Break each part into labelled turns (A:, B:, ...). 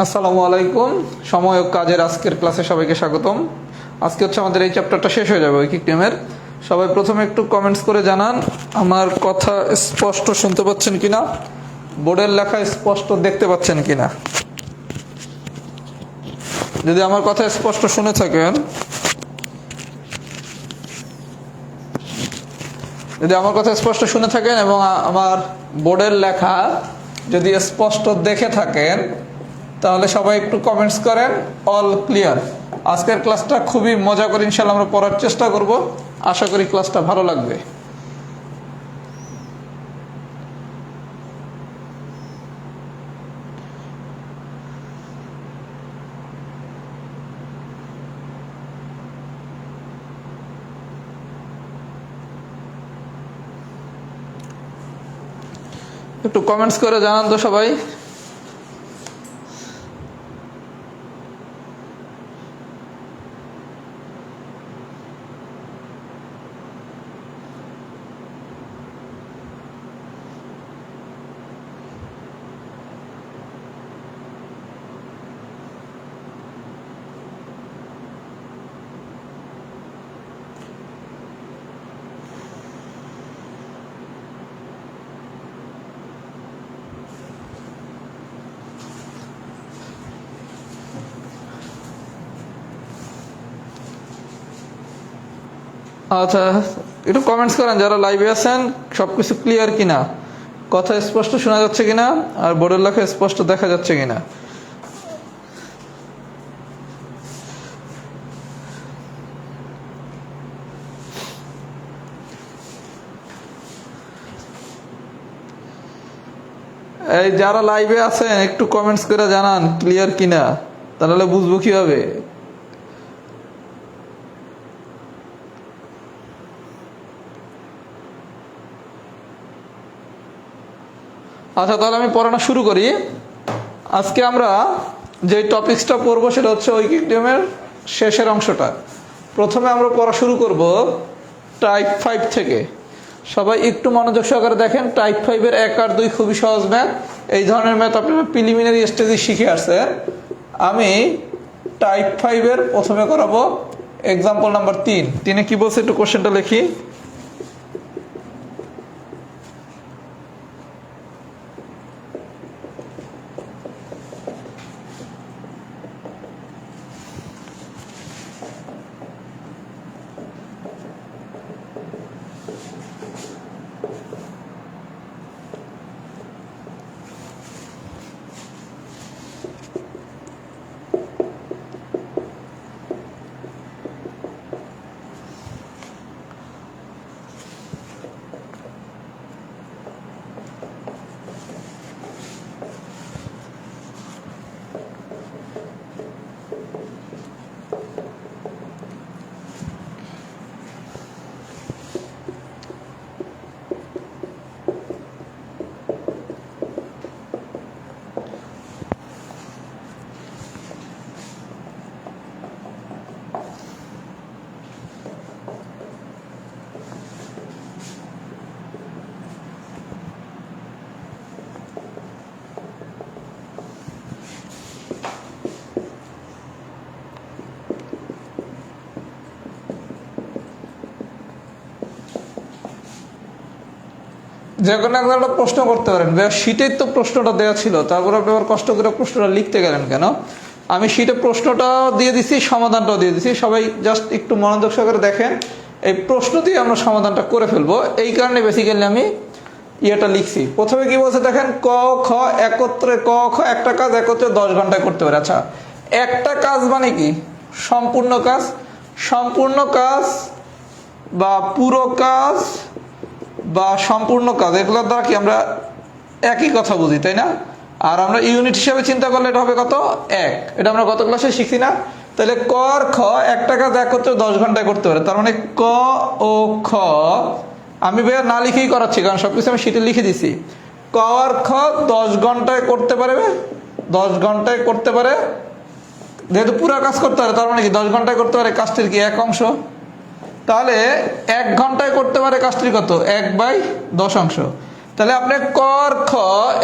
A: আসসালামু আলাইকুম। সময় ও কাজের আজকের ক্লাসে সবাইকে স্বাগতম। আজকে হচ্ছে আমাদের এই চ্যাপ্টারটা শেষ হয়ে যাবে ঐকিক নিয়মের। সবাই প্রথমে একটু কমেন্টস করে জানান আমার কথা স্পষ্ট শুনতে পাচ্ছেন কিনা, বোর্ডের লেখা স্পষ্ট দেখতে পাচ্ছেন কিনা। যদি আমার কথা স্পষ্ট শুনে থাকেন, এবং আমার বোর্ডের লেখা যদি স্পষ্ট দেখে থাকেন, তাহলে সবাই একটু কমেন্টস করেন অল ক্লিয়ার। আজকের ক্লাসটা খুবই মজা করে ইনশাল্লাহ আমরা পড়ার চেষ্টা করব। আশা করি ক্লাসটা ভালো লাগবে। একটু কমেন্টস করে জানান তো সবাই। আচ্ছা, একটু কমেন্টস করেন যারা লাইভে আছেন, সবকিছু ক্লিয়ার কিনা, কথা স্পষ্ট শোনা যাচ্ছে কিনা, আর বোর্ডের লেখা স্পষ্ট দেখা যাচ্ছে কিনা। এই যারা লাইভে আছেন একটু কমেন্টস করে জানান ক্লিয়ার কিনা, তাহলে বুঝবো কিভাবে। আচ্ছা, তাহলে আমি পড়ানো শুরু করি। আজকে আমরা যে টপিকসটা পড়বো সেটা হচ্ছে ঐকিক নিয়মের শেষের অংশটা। প্রথমে আমরা পড়া শুরু করব টাইপ 5 থেকে। সবাই একটু মনোযোগ সহকারে দেখেন। টাইপ 5-এর 1 আর 2 খুবই সহজ ম্যাথ। এই ধরনের ম্যাথ আপনারা প্রিলিমিনারি স্টেজে শিখে আসছেন। আমি টাইপ 5-এর প্রথমে করাবো এক্সাম্পল নাম্বার 3 কি বলছে একটু কোশ্চেনটা লিখি। যে কোনো একটা প্রশ্ন করতে পারেন। শীটের তো প্রশ্নটা দেওয়া ছিল, তারপর আপনি আবার কষ্ট করে প্রশ্নটা লিখতে গেলেন কেন? আমি শীটে প্রশ্নটাও দিয়ে দিছি, সমাধানটাও দিয়ে দিছি। সবাই জাস্ট একটু মনোযোগ সহকারে দেখেন। এই প্রশ্ন দিয়ে আমরা সমাধানটা করে ফেলবো, এই কারণে বেসিক্যালি আমি ইয়েটা লিখছি। প্রথমে কি বলছে দেখেন, ক খ একত্রে, ক খ একটা কাজ একত্রে 10 ঘন্টায় করতে পারে। আচ্ছা, একটা কাজ মানে কি? সম্পূর্ণ কাজ। সম্পূর্ণ কাজ বা পুরো কাজ বা সম্পূর্ণ কাজ, এগুলোর দ্বারা কি আমরা একই কথা বুঝি, তাই না? আর আমরা ইউনিট হিসাবে চিন্তা করলে এটা হবে কত? 1। এটা আমরা গত ক্লাসে শিখছি না? তাহলে ক আর খ একটা কাজ একত্রে 10 ঘন্টায় করতে পারে। তার মানে ক ও খ আমি বের না লিখেই করাচ্ছি, কারণ সবকিছু আমি শীটে লিখে দিছি। ক আর খ 10 ঘন্টায় করতে পারবে, 10 ঘন্টায় করতে পারে। যেহেতু পুরো কাজ করতে পারে, তার মানে কি 10 ঘন্টায় করতে পারে কাজটির কি এক অংশ। তাহলে 1 ঘন্টায় করতে পারে কাজটি কত? 1/10 অংশ। তাহলে আপনি ক আর খ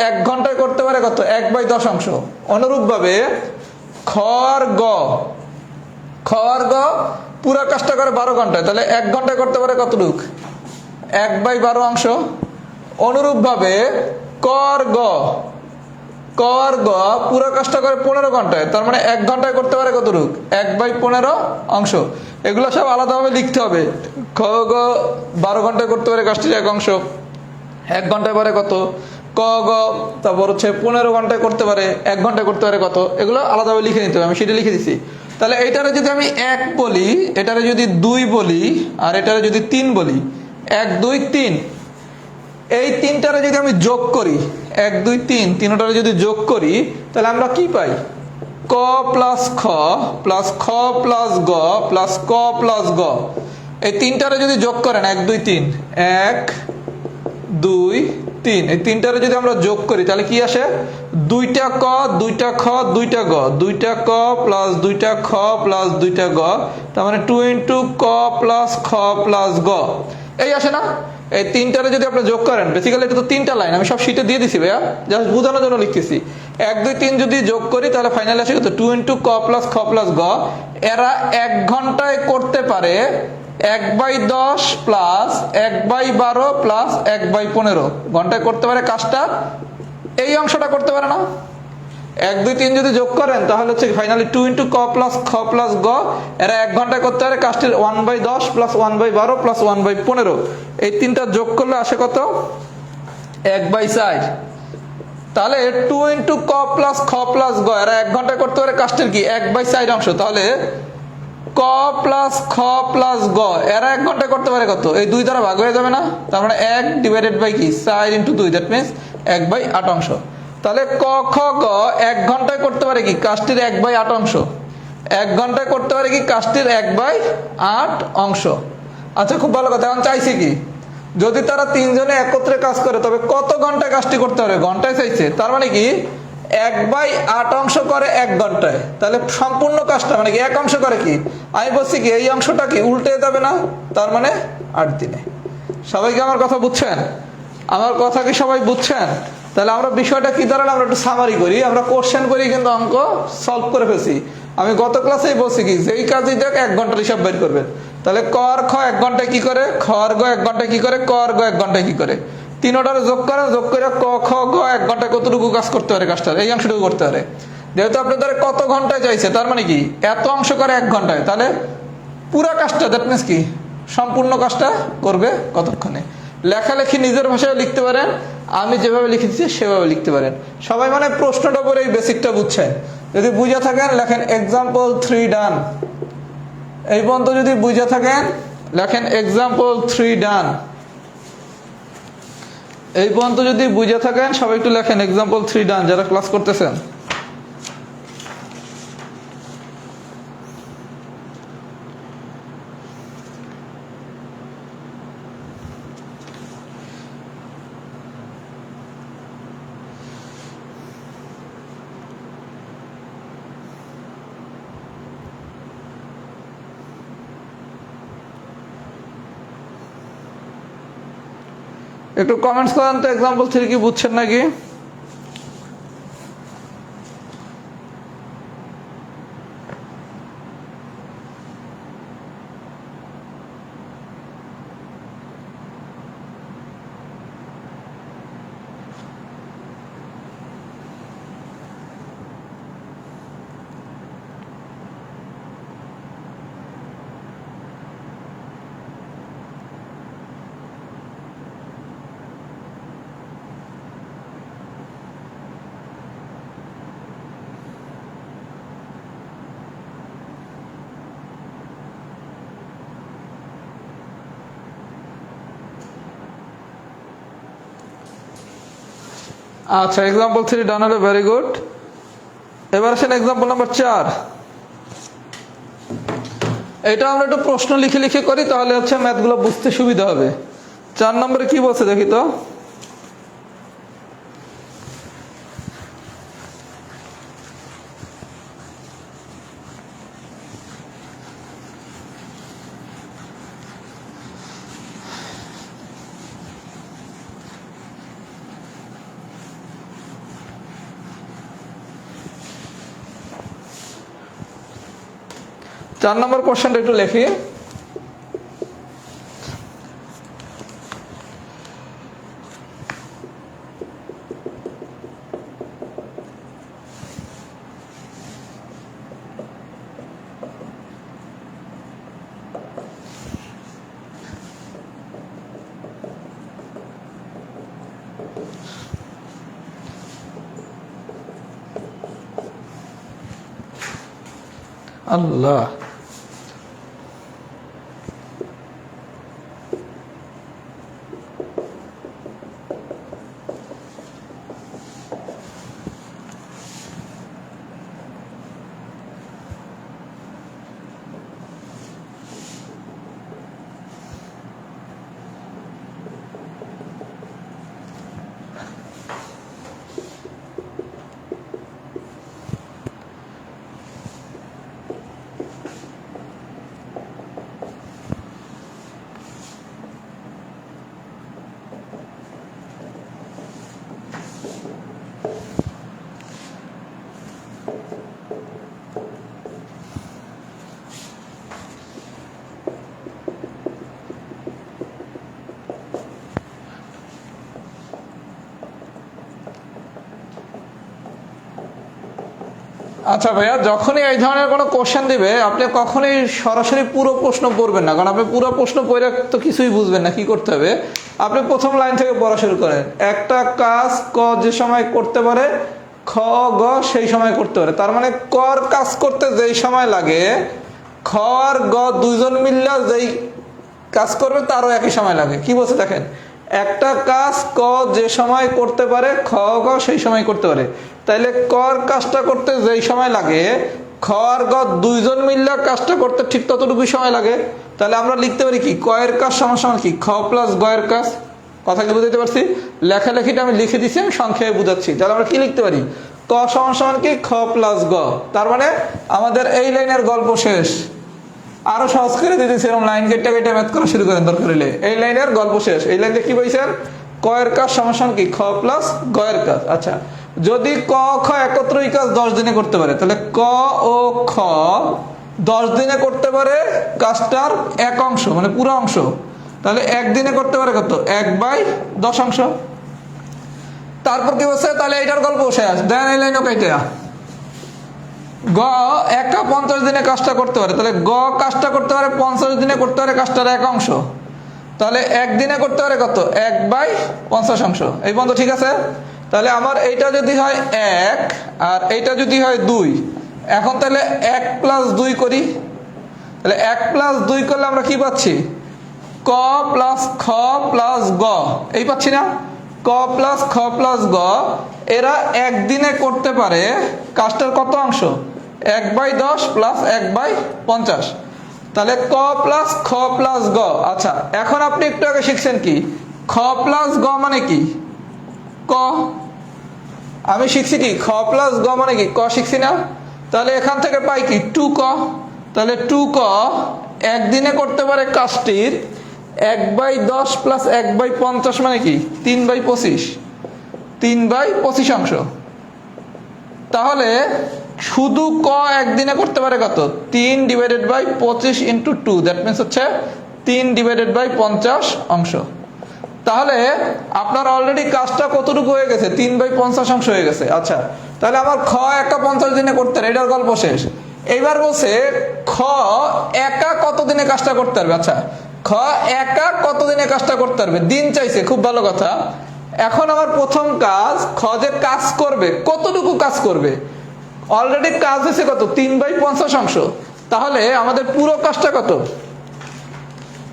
A: 1 ঘন্টায় করতে পারে কত 1/10 অংশ। অনুরূপভাবে খ আর গ পুরা কাজটা করে 12 ঘন্টায়, তাহলে 1 ঘন্টায় করতে পারে কতটুক 1/12 অংশ। অনুরূপভাবে ক আর গ পুরো কাজটা করে 15 ঘন্টায়, তার মানে 1 ঘন্টায় করতে পারে কতটুক 1/15 অংশ। এগুলো সব আলাদাভাবে লিখতে হবে। খ গ 12 ঘন্টায় করতে পারে কাজটির 1 অংশ, 1 ঘন্টায় পারে কত। ক গ তারপর হচ্ছে 15 ঘন্টায় করতে পারে, 1 ঘন্টায় করতে পারে কত। এগুলো আলাদাভাবে লিখে নিতে হবে, আমি সেটা লিখে দিছি। তাহলে এটারে যদি আমি 1 বলি, এটারে যদি 2 বলি, আর এটারে যদি 3 বলি, 1 2 3, এই তিনটারে যদি আমি যোগ করি 1 2 3 তিনটারে যদি যোগ করি, তাহলে আমরা কি পাই ক প্লাস খ প্লাস খ প্লাস গ প্লাস ক প্লাস গ। এই তিনটারে যদি যোগ করেন 1 2 3 1 2 3, এই তিনটারে যদি আমরা যোগ করি তাহলে কি আসে 2টা ক 2টা খ 2টা গ, 2টা ক প্লাস 2টা খ প্লাস 2টা গ, তার মানে 2 ইন্টু ক প্লাস খ প্লাস গ, এই আসে না। এই তিনটারে যদি আপনি যোগ করেন, বেসিক্যালি এটা তো 3টা লাইন, আমি সব শীটে দিয়ে দিছি ভাইয়া, জাস্ট বোঝানোর জন্য লিখতেছি। 1 2 3 যদি যোগ করি তাহলে ফাইনালি আসে কত 2 ইন্টু ক প্লাস খ প্লাস গ। এরা 1 ঘন্টায় করতে পারে 1/10 প্লাস 1/12 প্লাস 1/15 ঘন্টায় করতে পারে কাজটা। এই অংশটা করতে পারে না। 1 2 3 যদি যোগ করেন তাহলে হচ্ছে ফাইনালি 2 ইন্টু ক প্লাস খ প্লাস গ। এরা 1 ঘন্টায় করতে পারে কাজটির 1/10 প্লাস 1/12 প্লাস 1/15। এই তিনটা যোগ করলে আসে কত 1/4। তাহলে 2 ইন্টু ক প্লাস খ প্লাস গ, এরা 1 ঘন্টায় করতে পারে কাজটির কি 1/4 অংশ। তাহলে ক প্লাস খ প্লাস গ এরা 1 ঘন্টায় করতে পারে কত, এই 2 দ্বারা ভাগ হয়ে যাবে না, তার মানে 1 ডিভাইডেড বাই কি 4 ইন্টু 2, দ্যাট মিনস 1/8 অংশ। তাহলে ক খ গ 1 ঘন্টায় করতে পারে কি কাজটির 1/8 অংশ, 1 ঘন্টায় করতে পারে কি কাজটির 1/8 অংশ। আচ্ছা, খুব ভালো কথা। এখন চাইছি কি যদি তারা তিনজনে একত্রে কাজ করে তবে কত ঘন্টায় কাজটি করতে পারে, ঘন্টায় চাইছে। তার মানে কি 1/8 অংশ করে 1 ঘন্টায়, তাহলে সম্পূর্ণ কাজটা মানে কি 1 অংশ করে কি, আমি বলছি কি এই অংশটা কি উল্টে যাবে না, তার মানে 8 দিনে। সবাই কি আমার কথা বুঝছেন? আমার কথা কি সবাই বুঝছেন? তাহলে আমরা বিষয়টা কি দাঁড়ালো, আমরা একটু সামারি করি, আমরা কোশ্চেন করি কিন্তু অঙ্ক সলভ করে ফেলছি। আমি গত ক্লাসেই বলছি কি যেই কাজই দেখ 1 ঘন্টার হিসাব বের করবেন। তাহলে ক আর খ 1 ঘন্টায় কি করে, খ আর গ 1 ঘন্টায় কি করে, ক আর গ 1 ঘন্টায় কি করে, তিনটারে যোগ করেন, যোগ করে ক খ গ 1 ঘন্টায় কতটুকু কাজ করতে পারে, কাজটা এই অংশটুকু করতে পারে। যেহেতু আপনাদের কত ঘন্টায় চাইছে, তার মানে কি এত অংশ করে 1 ঘন্টায়, তাহলে পুরা কাজটা দ্যাট মিনস কি সম্পূর্ণ কাজটা করবে কতক্ষণে। লেখালেখি নিজের ভাষায় লিখতে পারেন, আমি যেভাবে লিখেছি সেভাবে লিখতে পারেন। সবাই মানে প্রশ্নটা পরে এই বেসিকটা বুঝছেন। যদি বুঝে থাকেন লেখেন এক্সাম্পল 3 ডান। এই পর্যন্ত যদি বুঝে থাকেন লেখেন এক্সাম্পল 3 ডান। এই পর্যন্ত যদি বুঝে থাকেন সবাই একটু লেখেন এক্সাম্পল 3 ডান, যারা ক্লাস করতেছেন। একটু কমেন্টস করেন তো এক্সাম্পল 3 কি বুঝছেন নাকি। আচ্ছা, এক্সাম্পল 3 ডান হলো, ভেরি গুড। এবার আসেন এক্সাম্পল নাম্বার 4। এটা আমরা একটু প্রশ্ন লিখে লিখে করি, তাহলে হচ্ছে ম্যাথগুলো বুঝতে সুবিধা হবে। 4 নম্বরে কি বলছে দেখি তো। 4 নম্বর কোশ্চেনটা একটু লিখি। আল্লাহ, আচ্ছা ভাইয়া, যখনই এই ধরনের কোনো কোশ্চেন দিবে আপনি কখনোই সরাসরি পুরো প্রশ্ন পড়বেন না, কারণ আপনি পুরো প্রশ্ন পড়ে তো কিছুই বুঝবেন না। কি করতে হবে, আপনি প্রথম লাইন থেকে পড়া শুরু করেন। একটা কাজ ক যে সময় করতে পারে, খ গ সেই সময় করতে পারে। তার মানে কর কাজ করতে যেই সময় লাগে, খ আর গ দুইজন মিললে যেই কাজ করবে তারও একই সময় লাগে। কি বলছে দেখেন, একটা কাজ ক যে সময় করতে পারে, খ গ সেই সময় করতে পারে। তাইলে কর কাজটা করতে যেই সময় লাগে, খ আর গ দুইজন মিললে কাজটা করতে ঠিক ততটুকুই সময় লাগে। তাহলে আমরা লিখতে পারি কি, ক এর কাজ সমান সমান কি, খ প্লাস গ এর কাজ। কথা কি বুঝতে পারছি? লেখালেখিটা আমি লিখে দিচ্ছি, আমি সংক্ষেপে বুঝাচ্ছি। তাহলে আমরা কি লিখতে পারি, ক সমান সমান কি, খ প্লাস গ। তার মানে আমাদের এই লাইনের গল্প শেষ। আরো সহজ করে দিতেছি, এরকম লাইন কেটে কেটে ম্যাথ করা শুরু করেন দরকার হলে। এই লাইনের গল্প শেষ। এই লাইনে কি পাইছেন, ক এর কাজ সমান সমান কি, খ প্লাস গ এর কাজ। আচ্ছা, যদি ক খ একত্রই কাজ 10 দিনে করতে পারে, তাহলে ক ও খ 10 দিনে করতে পারে কাজটার এক অংশ, মানে পুরো অংশ। তাহলে একদিনে করতে পারে কত, 1/10 অংশ। তারপর কি বলছে, তাহলে এইটার গল্প শেষ। দেন এই লাইনও কেটে গ একা 50 দিনে কাজটা করতে পারে, তাহলে গ কাজটা করতে পারে 50 দিনে করতে পারে কাজটার এক অংশ। তাহলে একদিনে করতে পারে কত, 1/50 অংশ। এই পর্যন্ত ঠিক আছে? তাহলে আমার এইটা যদি হয় 1 আর এইটা যদি হয় 2, এখন তাহলে 1 প্লাস 2 করি। তাহলে 1 প্লাস 2 করলে আমরা কি পাচ্ছি, ক প্লাস খ প্লাস গ, এই পাচ্ছি না? ক প্লাস খ প্লাস গ এরা একদিনে করতে পারে কাজটার কত অংশ, 1/10 প্লাস 1/50। তাহলে ক প্লাস খ প্লাস গ। আচ্ছা, এখন আপনি একটু আগে শিখছেন কি, খ প্লাস গ মানে কি, ক। আমি শিখছি কি, খ প্লাস গ মানে কি, ক শিখছি না? তাহলে এখান থেকে পাই কি, 2ক। তাহলে 2ক একদিনে করতে পারে কাজটির 1/10 প্লাস 1/50 মানে কি, 3/25, 3/25 অংশ। তাহলে শুধু ক একদিনে করতে পারে কত, 3/25 ইন্টু 2, দ্যাট মিনস হচ্ছে 3/50 অংশ। তাহলে আপনার অলরেডি কাজটা কতটুকু হয়ে গেছে, 3/50 অংশ হয়ে গেছে। আচ্ছা, তাহলে আমার খ একা 50 দিনে করতে পারে, এটার গল্প শেষ। এইবার বলছে খ একা কত দিনে কাজটা করতে পারবে। আচ্ছা, খ একা কত দিনে কাজটা করতে পারবে, দিন চাইছে, খুব ভালো কথা। এখন আমার প্রথম কাজ, খ যে কাজ করবে, কতটুকু কাজ করবে, অলরেডি কাজ হয়েছে কত, 3/50 অংশ। তাহলে আমাদের পুরো কাজটা কত,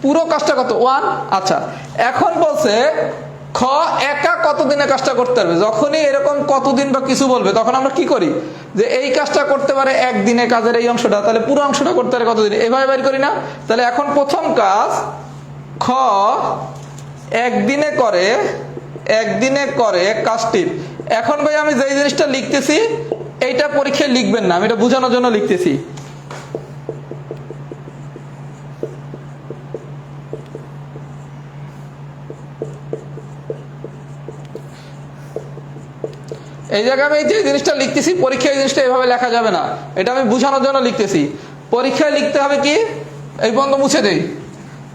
A: পুরো কাজটা কত, 1। আচ্ছা, এখন বলছে খ একা কত দিনে কাজটা করতে পারবে। যখনই এরকম কতদিন বা কিছু বলবে, তখন আমরা কি করি, যে এই কাজটা করতে পারে একদিনে কাজের এই অংশটা, তাহলে পুরো অংশটা করতে পারে কতদিন, এভাবে বের করি না? তাহলে এখন প্রথম কাজ, খ একদিনে করে কাজটি। এখন ভাই আমি যেই জিনিসটা লিখতেছি এইটা পরীক্ষায় লিখবেন না, আমি এটা বোঝানোর জন্য লিখতেছি। এই জায়গায় আমি যে জিনিসটা লিখতেছি পরীক্ষায় এই জিনিসটা এভাবে লেখা যাবে না, এটা আমি বোঝানোর জন্য লিখতেছি। পরীক্ষায় লিখতে হবে কি, এই বন্ধ মুছে দেই,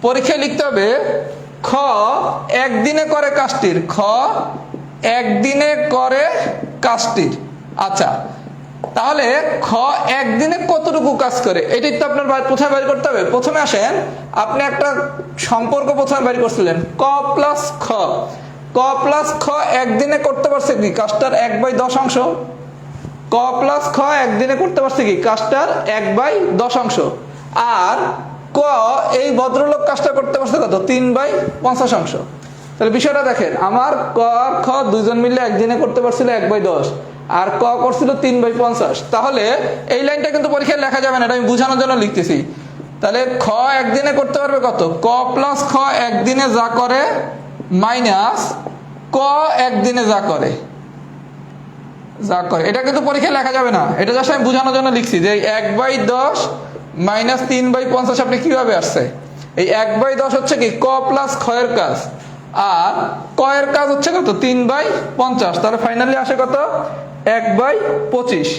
A: পরীক্ষায় লিখতে হবে খ একদিনে করে কাজটির, খ একদিনে করে কাজটির। আচ্ছা, তাহলে খ একদিনে কতটুকু কাজ করে এটাই তো আপনার কোথায় বের করতে হবে। প্রথমে আসেন, আপনি একটা সম্পর্ক প্রথমে বের করছিলেন, ক প্লাস খ, ক প্লাস খ একদিনে করতে পারছে কি কাজটার 1/10 অংশ, ক প্লাস খ একদিনে করতে পারছে কি কাজটার 1/10 অংশ, আর ক এই ভদ্রলোক কাজটা করতে পারছে কত 3/50 অংশ। তাহলে বিষয়টা দেখেন, আমার ক আর খ দুইজন মিলে একদিনে করতে পারছিল 1/10, আর ক করছিল 3/50। তাহলে এই লাইনটা কিন্তু পরীক্ষায় লেখা যাবে না, এটা আমি বোঝানোর জন্য লিখতেছি। তাহলে খ একদিনে করতে পারবে কত, ক প্লাস খ একদিনে যা করে মাইনাস ক একদিনে যা করে, এটা কিন্তু পরীক্ষায় লেখা যাবে না, এটা জাস্ট আমি বোঝানোর জন্য লিখছি যে 1/10 মাইনাস 3/50 আপনি কিভাবে আসছে। এই 1/10 হচ্ছে কি ক প্লাস খ এর কাজ, আর ক এর কাজ হচ্ছে কত 3/50, তাহলে ফাইনালি আসে কত 1/25,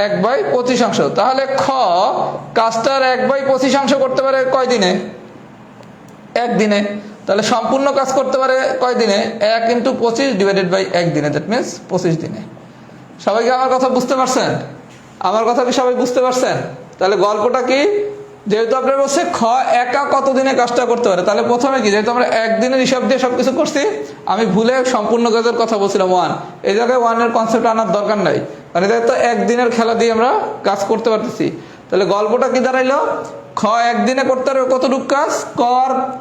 A: 1/25 অংশ। তাহলে খ কাজটার 1/25 অংশ করতে পারে কয় দিনে, একদিনে। তাহলে সম্পূর্ণ কাজ করতে পারে কয় দিনে, 1 × 25 ডিভাইডেড বাই 1 দিনে, দ্যাট মিনস 25 দিনে। সবাই কি আমার কথা বুঝতে পারছেন, আমার কথা কি সবাই বুঝতে পারছেন। তাহলে গল্পটা কি, যেহেতু আপনার বলছে খ একা কত দিনে কাজটা করতে পারে, তাহলে প্রথমে কি, যেহেতু আমরা একদিনের হিসাব দিয়ে সবকিছু করছি, আমি ভুলে সম্পূর্ণ কাজের কথা বলছিলাম 1, এই জায়গায় 1 এর কনসেপ্ট আনার দরকার নাই, কারণ এটা তো একদিনের খেলা দিয়ে আমরা কাজ করতে পারতেছি। তাহলে গল্পটা কি দাঁড়াইলো, খ একদিনে করতে পারবে কতটুকু কাজ,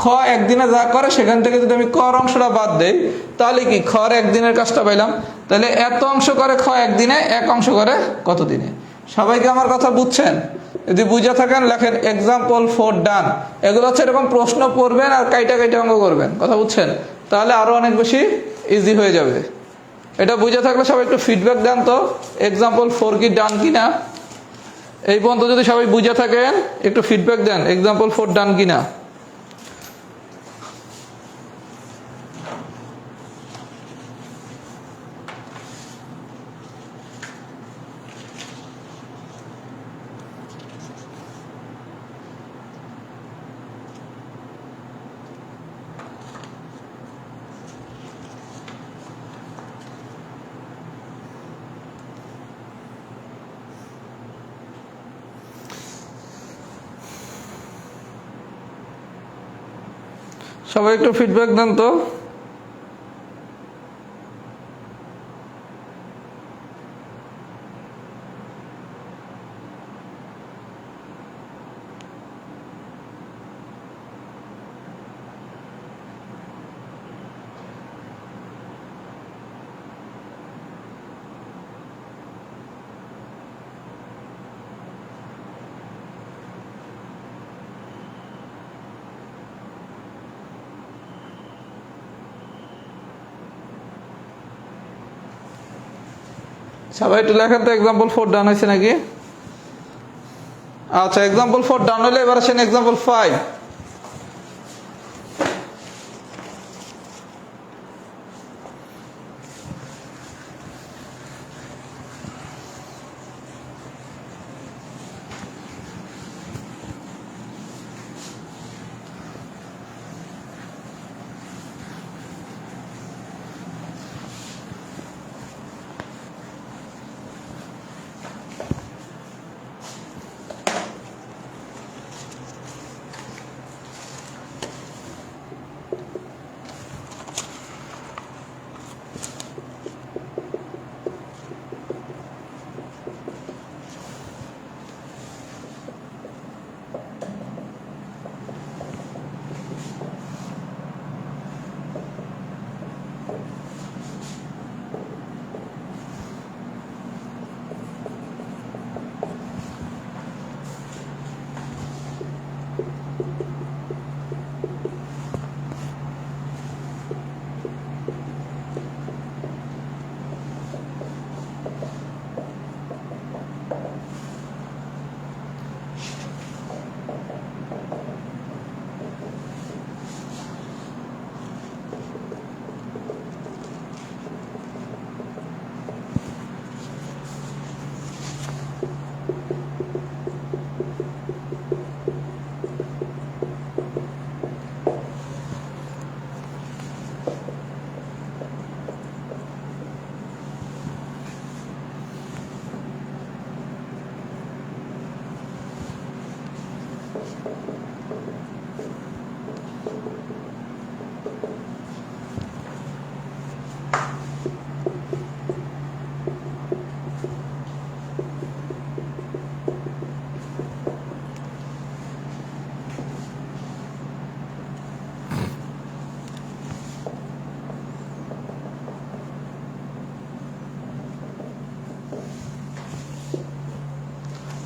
A: খ একদিনে যা করে সেখান থেকে যদি আমি কর অংশটা বাদ দেই, তাহলে কি খর একদিনের কাজটা পাইলাম। তাহলে এত অংশ করে খ একদিনে, এক অংশ করে কত দিনে। সবাইকে আমার কথা বুঝছেন, যদি বুঝে থাকেন লেখেন এক্সাম্পল 4 ডান। এগুলো হচ্ছে এরকম প্রশ্ন পড়বেন আর কাইটা অঙ্ক করবেন, কথা বুঝছেন, তাহলে আরো অনেক বেশি ইজি হয়ে যাবে। এটা বুঝে থাকলে সবাই একটু ফিডব্যাক দেন তো, এক্সাম্পল 4 কি ডান কিনা। এই পর্যন্ত যদি সবাই বুঝে থাকেন একটু ফিডব্যাক দেন, এক্সাম্পল 4 ডান কিনা। সবাই একটু ফিডব্যাক দেন তো। সবাই একটু লেখেন তো এক্সাম্পল 4 ডান হয়েছে নাকি। আচ্ছা, এক্সাম্পল 4 ডান হলে এবার আসেন এক্সাম্পল 5।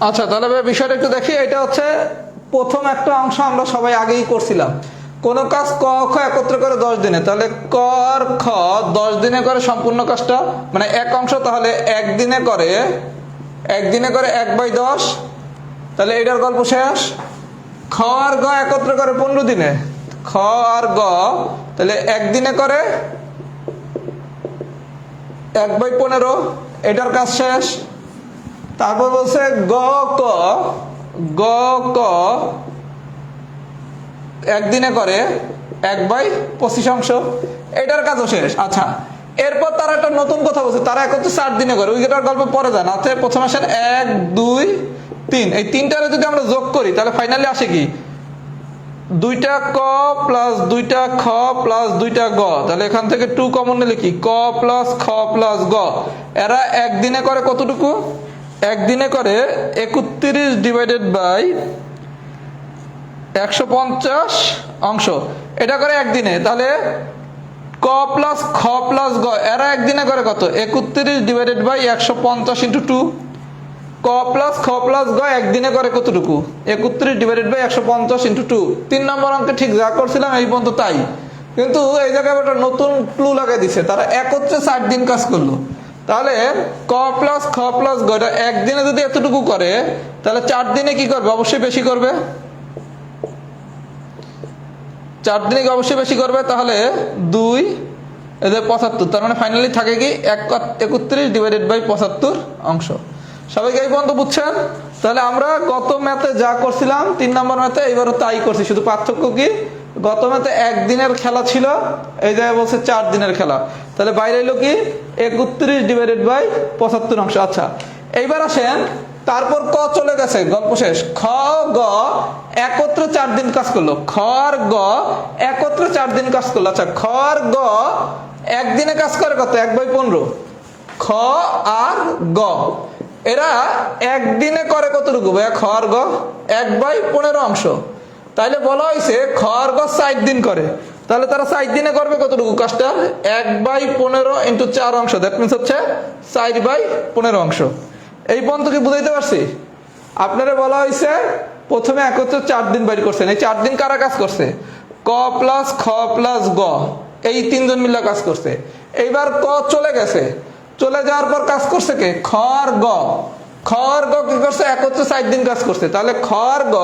A: আচ্ছা তাহলে ভাই বিষয়টা একটু দেখি। এটা হচ্ছে প্রথম একটা অংশ আমরা সবাই আগেই করছিলাম। কোন কাজ ক খ একত্র করে 10 দিনে, তাহলে ক আর খ 10 দিনে করে সম্পূর্ণ কাজটা, মানে এক অংশ, তাহলে একদিনে করে 1/10, তাহলে এটার গল্প শেষ। খ আর গ একত্র করে 15 দিনে, খ আর গ তাহলে একদিনে করে 1/15, এটার কাজ শেষ। তারপর বলছে গ ক একদিনে করে 1/25 অংশ, এটার কাজও শেষ। আচ্ছা এরপর তারা একটা নতুন কথা বলছে, তারা একত্রে 4 দিনে করে, ওইটার গল্প পরে যান। আচ্ছা প্রথমে আসেন 1 2 3, এই তিনটারে যদি আমরা যোগ করি তাহলে ফাইনালি আসে কি 2টা ক প্লাস 2টা খ প্লাস 2টা গ, তাহলে এখান থেকে 2 কমন নিলে কি ক প্লাস খ প্লাস গ। এরা একদিনে করে কতটুকু? একদিনে করে 31/150 অংশ, এটা করে একদিনে। তাহলে ক প্লাস খ প্লাস গ এরা একদিনে করে কত? 31/150 × 2। ক প্লাস খ প্লাস গ একদিনে করে কতটুকু? 31/150 × 2। 3 নম্বর অঙ্কে ঠিক যা করছিলাম এই পর্যন্ত তাই, কিন্তু এই জায়গায় একটা নতুন ক্লু লাগাই দিছে, তারা একত্রে 4 দিন কাজ করলো। তাহলে ক প্লাস খ প্লাস গ এটা একদিনে যদি এতটুকু করে, তাহলে 4 দিনে কি করবে? অবশ্যই বেশি করবে। 4 দিনে অবশ্যই বেশি করবে, তাহলে 2 এদের 75, তার মানে ফাইনালি থাকে কি 31/75 অংশ। সবাইকে এই পর্যন্ত বুঝছেন? তাহলে আমরা গত ম্যাথে যা করছিলাম 3 নম্বর ম্যাথে এইবারও তাই করছি, শুধু পার্থক্য কি গত ম্যাথে 1 দিনের খেলা ছিল, এই জায়গায় বলছে 4 দিনের খেলা, তাহলে বাইরে এলো কি 31/75 অংশ। আচ্ছা এইবার আসেন, তারপর ক চলে গেছে, গল্প শেষ। খ গ একত্রে 4 দিন কাজ করলো, খ আর গ একত্রে 4 দিন কাজ করলো। আচ্ছা খ আর গ একদিনে কাজ করে কত? 1/15। খ আর গ এরা একদিনে করে কতটুকু ভাইয়া? খ আর গ 1/15 অংশ। তাইলে বলা হয়েছে খ আর গ 4 দিন করে, তাহলে তারা 4 দিনে করবে কতটুকু কাজটা? 1/15 × 4 অংশ, দ্যাট মিনস হচ্ছে 4/15 অংশ। এই পর্যন্ত কি বুঝাইতে পারছি? আপনারা বলা হয়েছে প্রথমে একত্রে 4 দিন বাইর করছেন, এই 4 দিন কারা কাজ করছে? ক প্লাস খ প্লাস গ, এই 3 জন মিলে কাজ করছে। এইবার ক চলে গেছে, চলে যাওয়ার পর কাজ করছে কে? খ আর গ। খ আর গ কি করছে? একত্রে 4 দিন কাজ করছে, তাহলে খ আর গ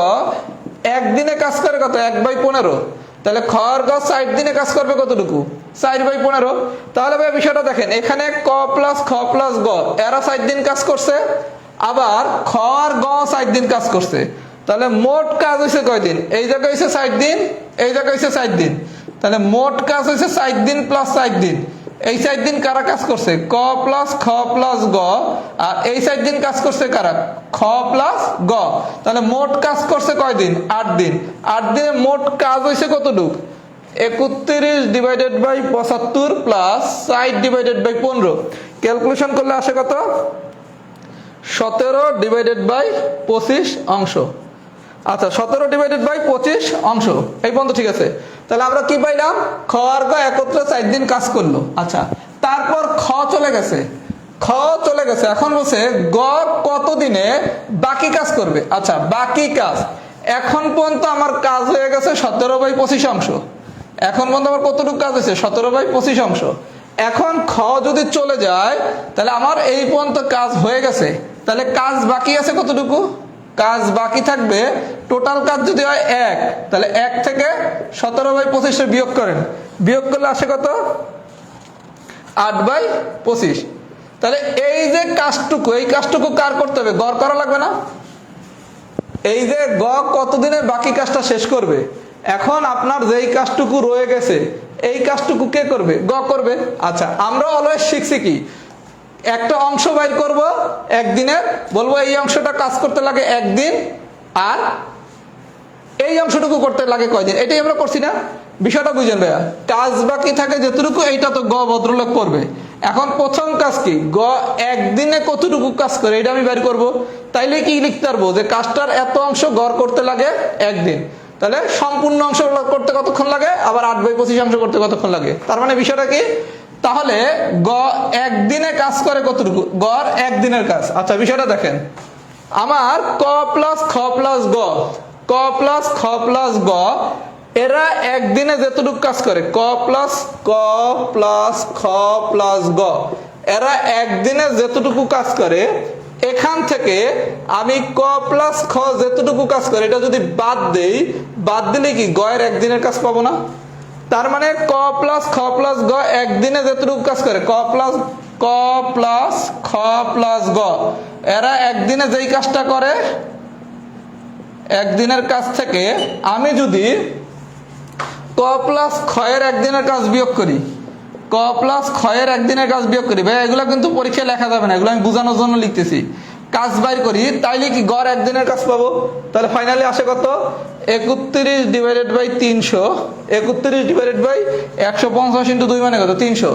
A: একদিনে কাজ করে কত? 1/15। তাহলে খ আর গ 4 দিনে কাজ করবে কতটুকু? 4/15। তাহলে ভাই বিষয়টা দেখেন, এখানে ক প্লাস খ প্লাস গ এরা 4 দিন কাজ করছে, আবার খ আর গ 4 দিন কাজ করছে, তাহলে মোট কাজ হয়েছে কয়দিন? এই জায়গায় হয়েছে 4 দিন, এই জায়গায় হয়েছে 4 দিন, তাহলে মোট কাজ হয়েছে 4 দিন প্লাস 4 দিন। এই 4 দিন কারা কাজ করছে? ক প্লাস খ প্লাস গ, আর এই 4 দিন কাজ করছে কারা? খ প্লাস গ। তাহলে মোট কাজ করছে কয়দিন? 8 দিন। 8 দিনে মোট কাজ হয়েছে কতটুক? 31/75 প্লাস 60/15, ক্যালকুলেশন করলে আসে কত? 17/25 অংশ। আচ্ছা 17/25 অংশ, এই পর্যন্ত ঠিক আছে। তাহলে আমরা কি পাইলাম? খ আর গ একত্রে 4 দিন কাজ করলো। আচ্ছা তারপর খ চলে গেছে, এখন বলছে গ কত দিনে বাকি কাজ করবে? আচ্ছা বাকি কাজ এখন পর্যন্ত আমার কাজ হয়ে গেছে 17/25 অংশ। এখন পর্যন্ত আমার কতটুকু কাজ হয়েছে? 17/25 অংশ। এখন খ যদি চলে যায় তাহলে আমার এই পর্যন্ত কাজ হয়ে গেছে, তাহলে কাজ বাকি আছে কতটুকু? কাজ বাকি থাকবে, টোটাল কাজ যদি হয় 1, তাহলে 1 থেকে 17/25 বিয়োগ করেন, বিয়োগ করলে আসে কত? 8/25। তাহলে এই যে কাজটুকু, এই কাজটুকু কার করতে হবে? গড় করা লাগবে না? এই যে গ কতদিনে বাকি কাজটা শেষ করবে, এখন আপনার যেই কাজটুকু রয়ে গেছে এই কাজটুকু কে করবে? গ করবে। আচ্ছা আমরা অলওয়েজ শিখছি কি, একটা অংশ বাইর করব একদিনের, বলবো এই অংশটা কাজ করতে লাগে 1 দিন, আর এই অংশটুকু করতে লাগে কয়দিন, এটাই আমরা করছি না? বিষয়টা বুঝেন ভাইয়া, কাজ বাকি থাকে যেটুকু এইটা তো গ ভদ্রলোক করবে। এখন প্রথম কাজ কি? গ একদিনে কতটুকু কাজ করে এটা আমি বের করব। তাইলে কি লিখতে পারবো যে কাজটার এত অংশ গড় করতে লাগে 1 দিন, তাহলে সম্পূর্ণ অংশ করতে কতক্ষণ লাগে, আবার 8/25 অংশ করতে কতক্ষণ লাগে। তার মানে বিষয়টা কি, তাহলে গ একদিনে কাজ করে কতটুকু? গড় 1 দিনের কাজ। আচ্ছা বিষয়টা দেখেন, আমার ক প্লাস খ প্লাস গ, ক প্লাস খ প্লাস গ এরা একদিনে যেতটুকু কাজ করে, ক প্লাস খ প্লাস গ এরা একদিনে যেতটুকু কাজ করে, এখান থেকে আমি ক প্লাস খ যেতটুকু কাজ করে এটা যদি বাদ দেই, বাদ দিলে কি গ এর একদিনের কাজ পাবো না? তার মানে ক প্লাস খ প্লাস গ একদিনে যেতটুকু কাজ করে, ক প্লাস খ প্লাস গ এরা একদিনে যেই কাজটা করে, একদিনের কাজ থেকে আমি যদি ক প্লাস খ এর একদিনের কাজ বিয়োগ করি, ক প্লাস খ এর একদিনের কাজ বিয়োগ করি, ভাই এগুলো কিন্তু পরীক্ষায় লেখা যাবে না, এগুলো আমি বোঝানোর জন্য লিখতেছি। কাজ বাইর করি, তাইলে কি গড় একদিনের কাজ পাবো? তাহলে ফাইনালি আসে কত? 31 divided by 300, 31 divided by 150 into 2 মানে কত? 300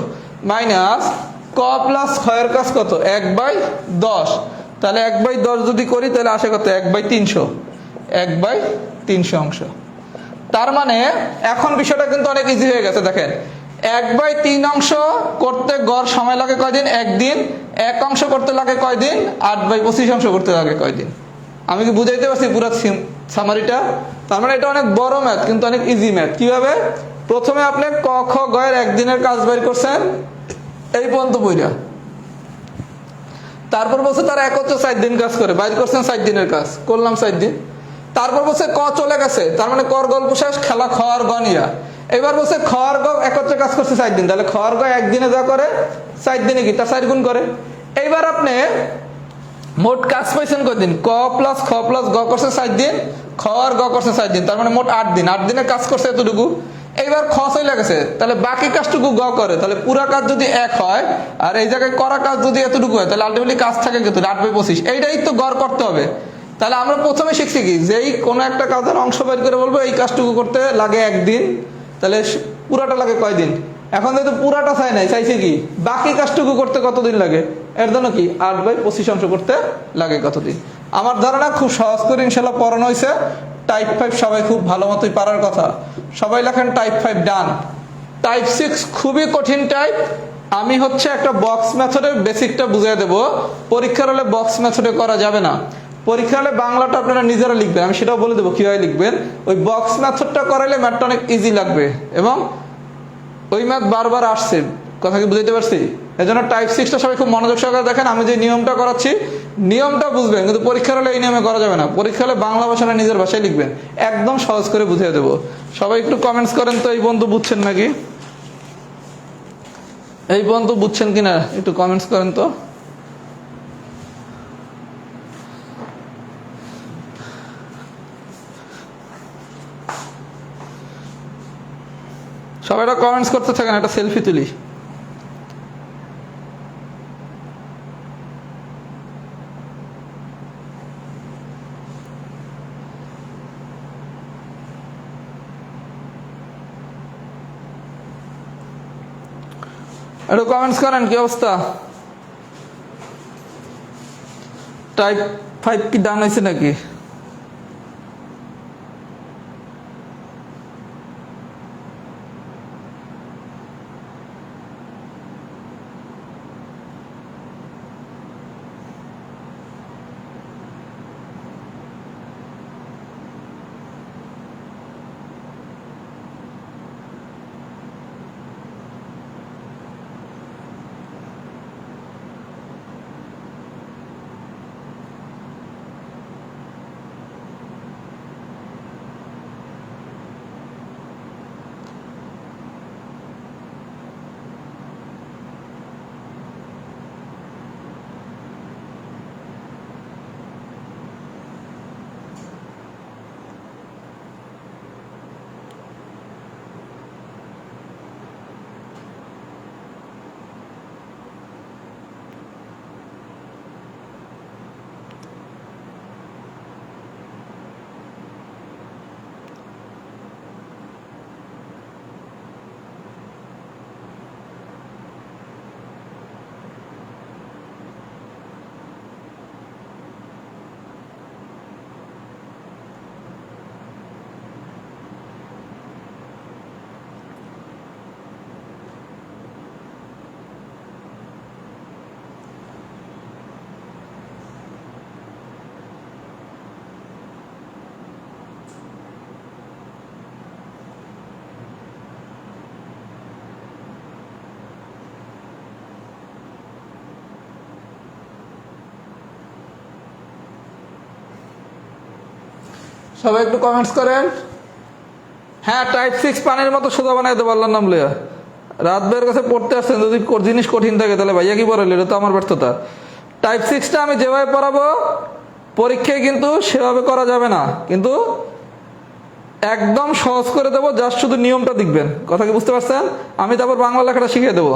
A: মাইনাস ক প্লাস খ এর কাজ কত? 1/10। তাহলে 1/10 যদি করি তাহলে আসে কত? 1/300, 1/300 অংশ। তার মানে এখন বিষয়টা কিন্তু অনেক ইজি হয়ে গেছে। দেখেন 1/3 অংশ করতে গড় সময় লাগে কয়দিন? একদিন। 1 অংশ করতে লাগে কয়দিন? 8/25 অংশ করতে লাগে কয়দিন? আমি কি বুঝাইতে পারছি পুরো সামারিটা? তার মানে এটা অনেক বড় ম্যাথ কিন্তু অনেক ইজি ম্যাথ। কিভাবে? প্রথমে আপনি ক খ গ এর একদিনের কাজ বের করছেন এই পর্যন্ত বইরা, তারপর বলছে তারা একত্রে 4 দিন কাজ করে, বাইর করছেন 4 দিনের কাজ, করলাম 4 দিন। তারপর বলছে ক চলে গেছে, তার মানে কর গল্প শেষ, খেলা খ আর গ নিয়া। এবার বলছে খ আর গ একত্রে কাজ করছে 4 দিন, তাহলে খ আর গ একদিনে যা করে 4 দিনে কি তার 4 গুণ করে। এইবার আপনি মোট কাজ পাইছেন কয়দিন? ক প্লাস খ প্লাস গ করছে 4 দিন, খ আর গ করছে 4 দিন, তার মানে মোট 8 দিন। 8 দিনের কাজ করছে এতটুকু। এইবার খ চলে গেছে, তাহলে বাকি কাজটুকু গ করে, তাহলে পুরা কাজ যদি 1 হয় আর এই জায়গায় করা কাজ যদি এতটুকু হয়, তাহলে আলটিমেটলি কাজ থাকে কত? 8/25। এইটাই তো গড় করতে হবে। তাহলে আমরা প্রথমে শিখছি কি, যেই কোনো একটা কাজের অংশ বের করে বলবো এই কাজটুকু করতে লাগে 1 দিন, তাহলে পুরাটা লাগে কয়দিন? এখন যেহেতু পুরাটা চাই নাই, চাইছে কি বাকি কাজটুকু করতে কতদিন লাগে, এর জন্য কি 8/25 অংশ করতে লাগে কতদিন। আমার ধারণা খুব সহজ করে ইনশাল্লাহ পড়ানো হয়েছে। টাইপ 5 সবাই খুব ভালো মতোই পারার কথা। সবাই লেখেন টাইপ 5 ডান। টাইপ 6 খুবই কঠিন টাইপ। আমি হচ্ছে একটা বক্স মেথডে বেসিকটা বুঝিয়ে দেব। পরীক্ষার হলে বক্স মেথডে করা যাবে না। পরীক্ষা হলে বাংলাটা আপনারা নিজেরা লিখবেন, আমি সেটাও বলে দেবো কিভাবে লিখবেন। ওই বক্স মেথডটা করাইলে ম্যাথটা অনেক ইজি লাগবে এবং ওই ম্যাথ বারবার আসছে, কথা কি বুঝাইতে পারছি? এই জন্য টাইপ 6টা সবাই খুব মনোযোগ সহকারে দেখেন। আমি যে নিয়মটা করাচ্ছি নিয়মটা বুঝবেন, কিন্তু পরীক্ষার হলে এই নিয়মে করা যাবে না। পরীক্ষা হলে বাংলা ভাষাটা নিজের ভাষায় লিখবেন, একদম সহজ করে বুঝিয়ে দেবো। সবাই একটু কমেন্টস করেন তো এই বন্ধু বুঝছেন নাকি, এই বন্ধু বুঝছেন কিনা একটু কমেন্টস করেন তো। সবাই একটা কমেন্টস করতে থাকেন, একটা সেলফি তুলি। একটু কমেন্টস করেন কি অবস্থা। টাইপ 5 কি ডান হয়েছে নাকি? সবাই একটু কমেন্টস করেন। হ্যাঁ, টাইপ 6 পানির মতো সোজা বানাই দেবো আল্লাহর নাম লইয়া। রাত ভাইয়ের কাছে পড়তে আসছেন, যদি জিনিস কঠিন থাকে তাহলে ভাইয়া কি পড়াইল, এটা তো আমার ব্যর্থতা। টাইপ 6টা আমি যেভাবে পড়াবো পরীক্ষায় কিন্তু সেভাবে করা যাবে না, কিন্তু একদম সহজ করে দেবো, জাস্ট শুধু নিয়মটা দেখবেন। কথা কি বুঝতে পারছেন? আমি তারপর বাংলা লেখাটা শিখিয়ে দেবো।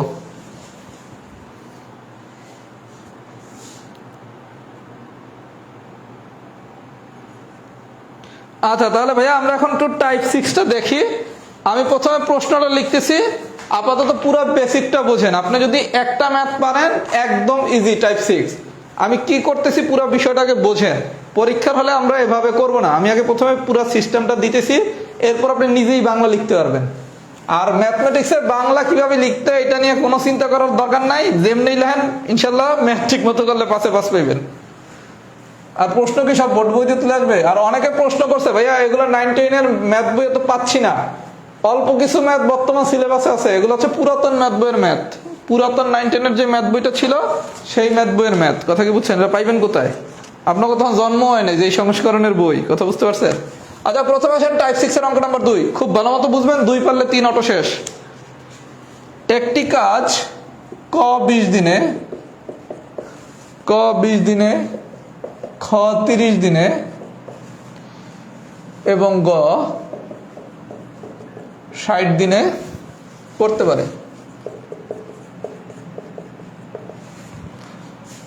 A: আচ্ছা, তাহলে ভাইয়া আমরা এখন একটু টাইপ 6টা দেখি। আমি প্রথমে প্রশ্নটা লিখতেছি, আপাতত পুরো বেসিকটা বোঝেন। আপনি যদি একটা ম্যাথ পারেন একদম ইজি টাইপ 6। আমি কি করতেছি পুরো বিষয়টাকে বোঝেন। পরীক্ষার হলে আমরা এভাবে করব না, আমি আগে প্রথমে পুরো সিস্টেমটা দিতেছি, এরপর আপনি নিজেই বাংলা লিখতে পারবেন। আর ম্যাথমেটিক্সের বাংলা কিভাবে লিখতে এটা নিয়ে কোনো চিন্তা করার দরকার নাই, যেমনি লেখেন ইনশাল্লাহ ম্যাথ ঠিক মতো করলে পাশে পাস পাইবেন। আর প্রশ্ন কি সব বোর্ড বইতে তুলে আসবে? আর অনেকে প্রশ্ন করছে ভাইয়া এগুলো 9, 10-এর ম্যাথ বই তো পাচ্ছি না। অল্প কিছু ম্যাথ বর্তমান সিলেবাসে আছে, এগুলো হচ্ছে পুরাতন ম্যাথ বইয়ের ম্যাথ। পুরাতন 9, 10-এর যে ম্যাথ বইটা ছিল সেই ম্যাথ বইয়ের ম্যাথ। কথা কি বুঝছেন? এটা পাইবেন কোথায়? আপনার তখন জন্ম হয় নাই যে এই সংস্করণের বই। কথা বুঝতে পারছেন? আচ্ছা, প্রথমে আসেন টাইপ 6-এর অঙ্ক নাম্বার 2। খুব ভালো মতো বুঝবেন, 2 পারলে 3 অটো শেষ। একটি কাজ ক 20 দিনে, ক 20 দিনে, খ 30 দিনে এবং গ 60 দিনে করতে পারে।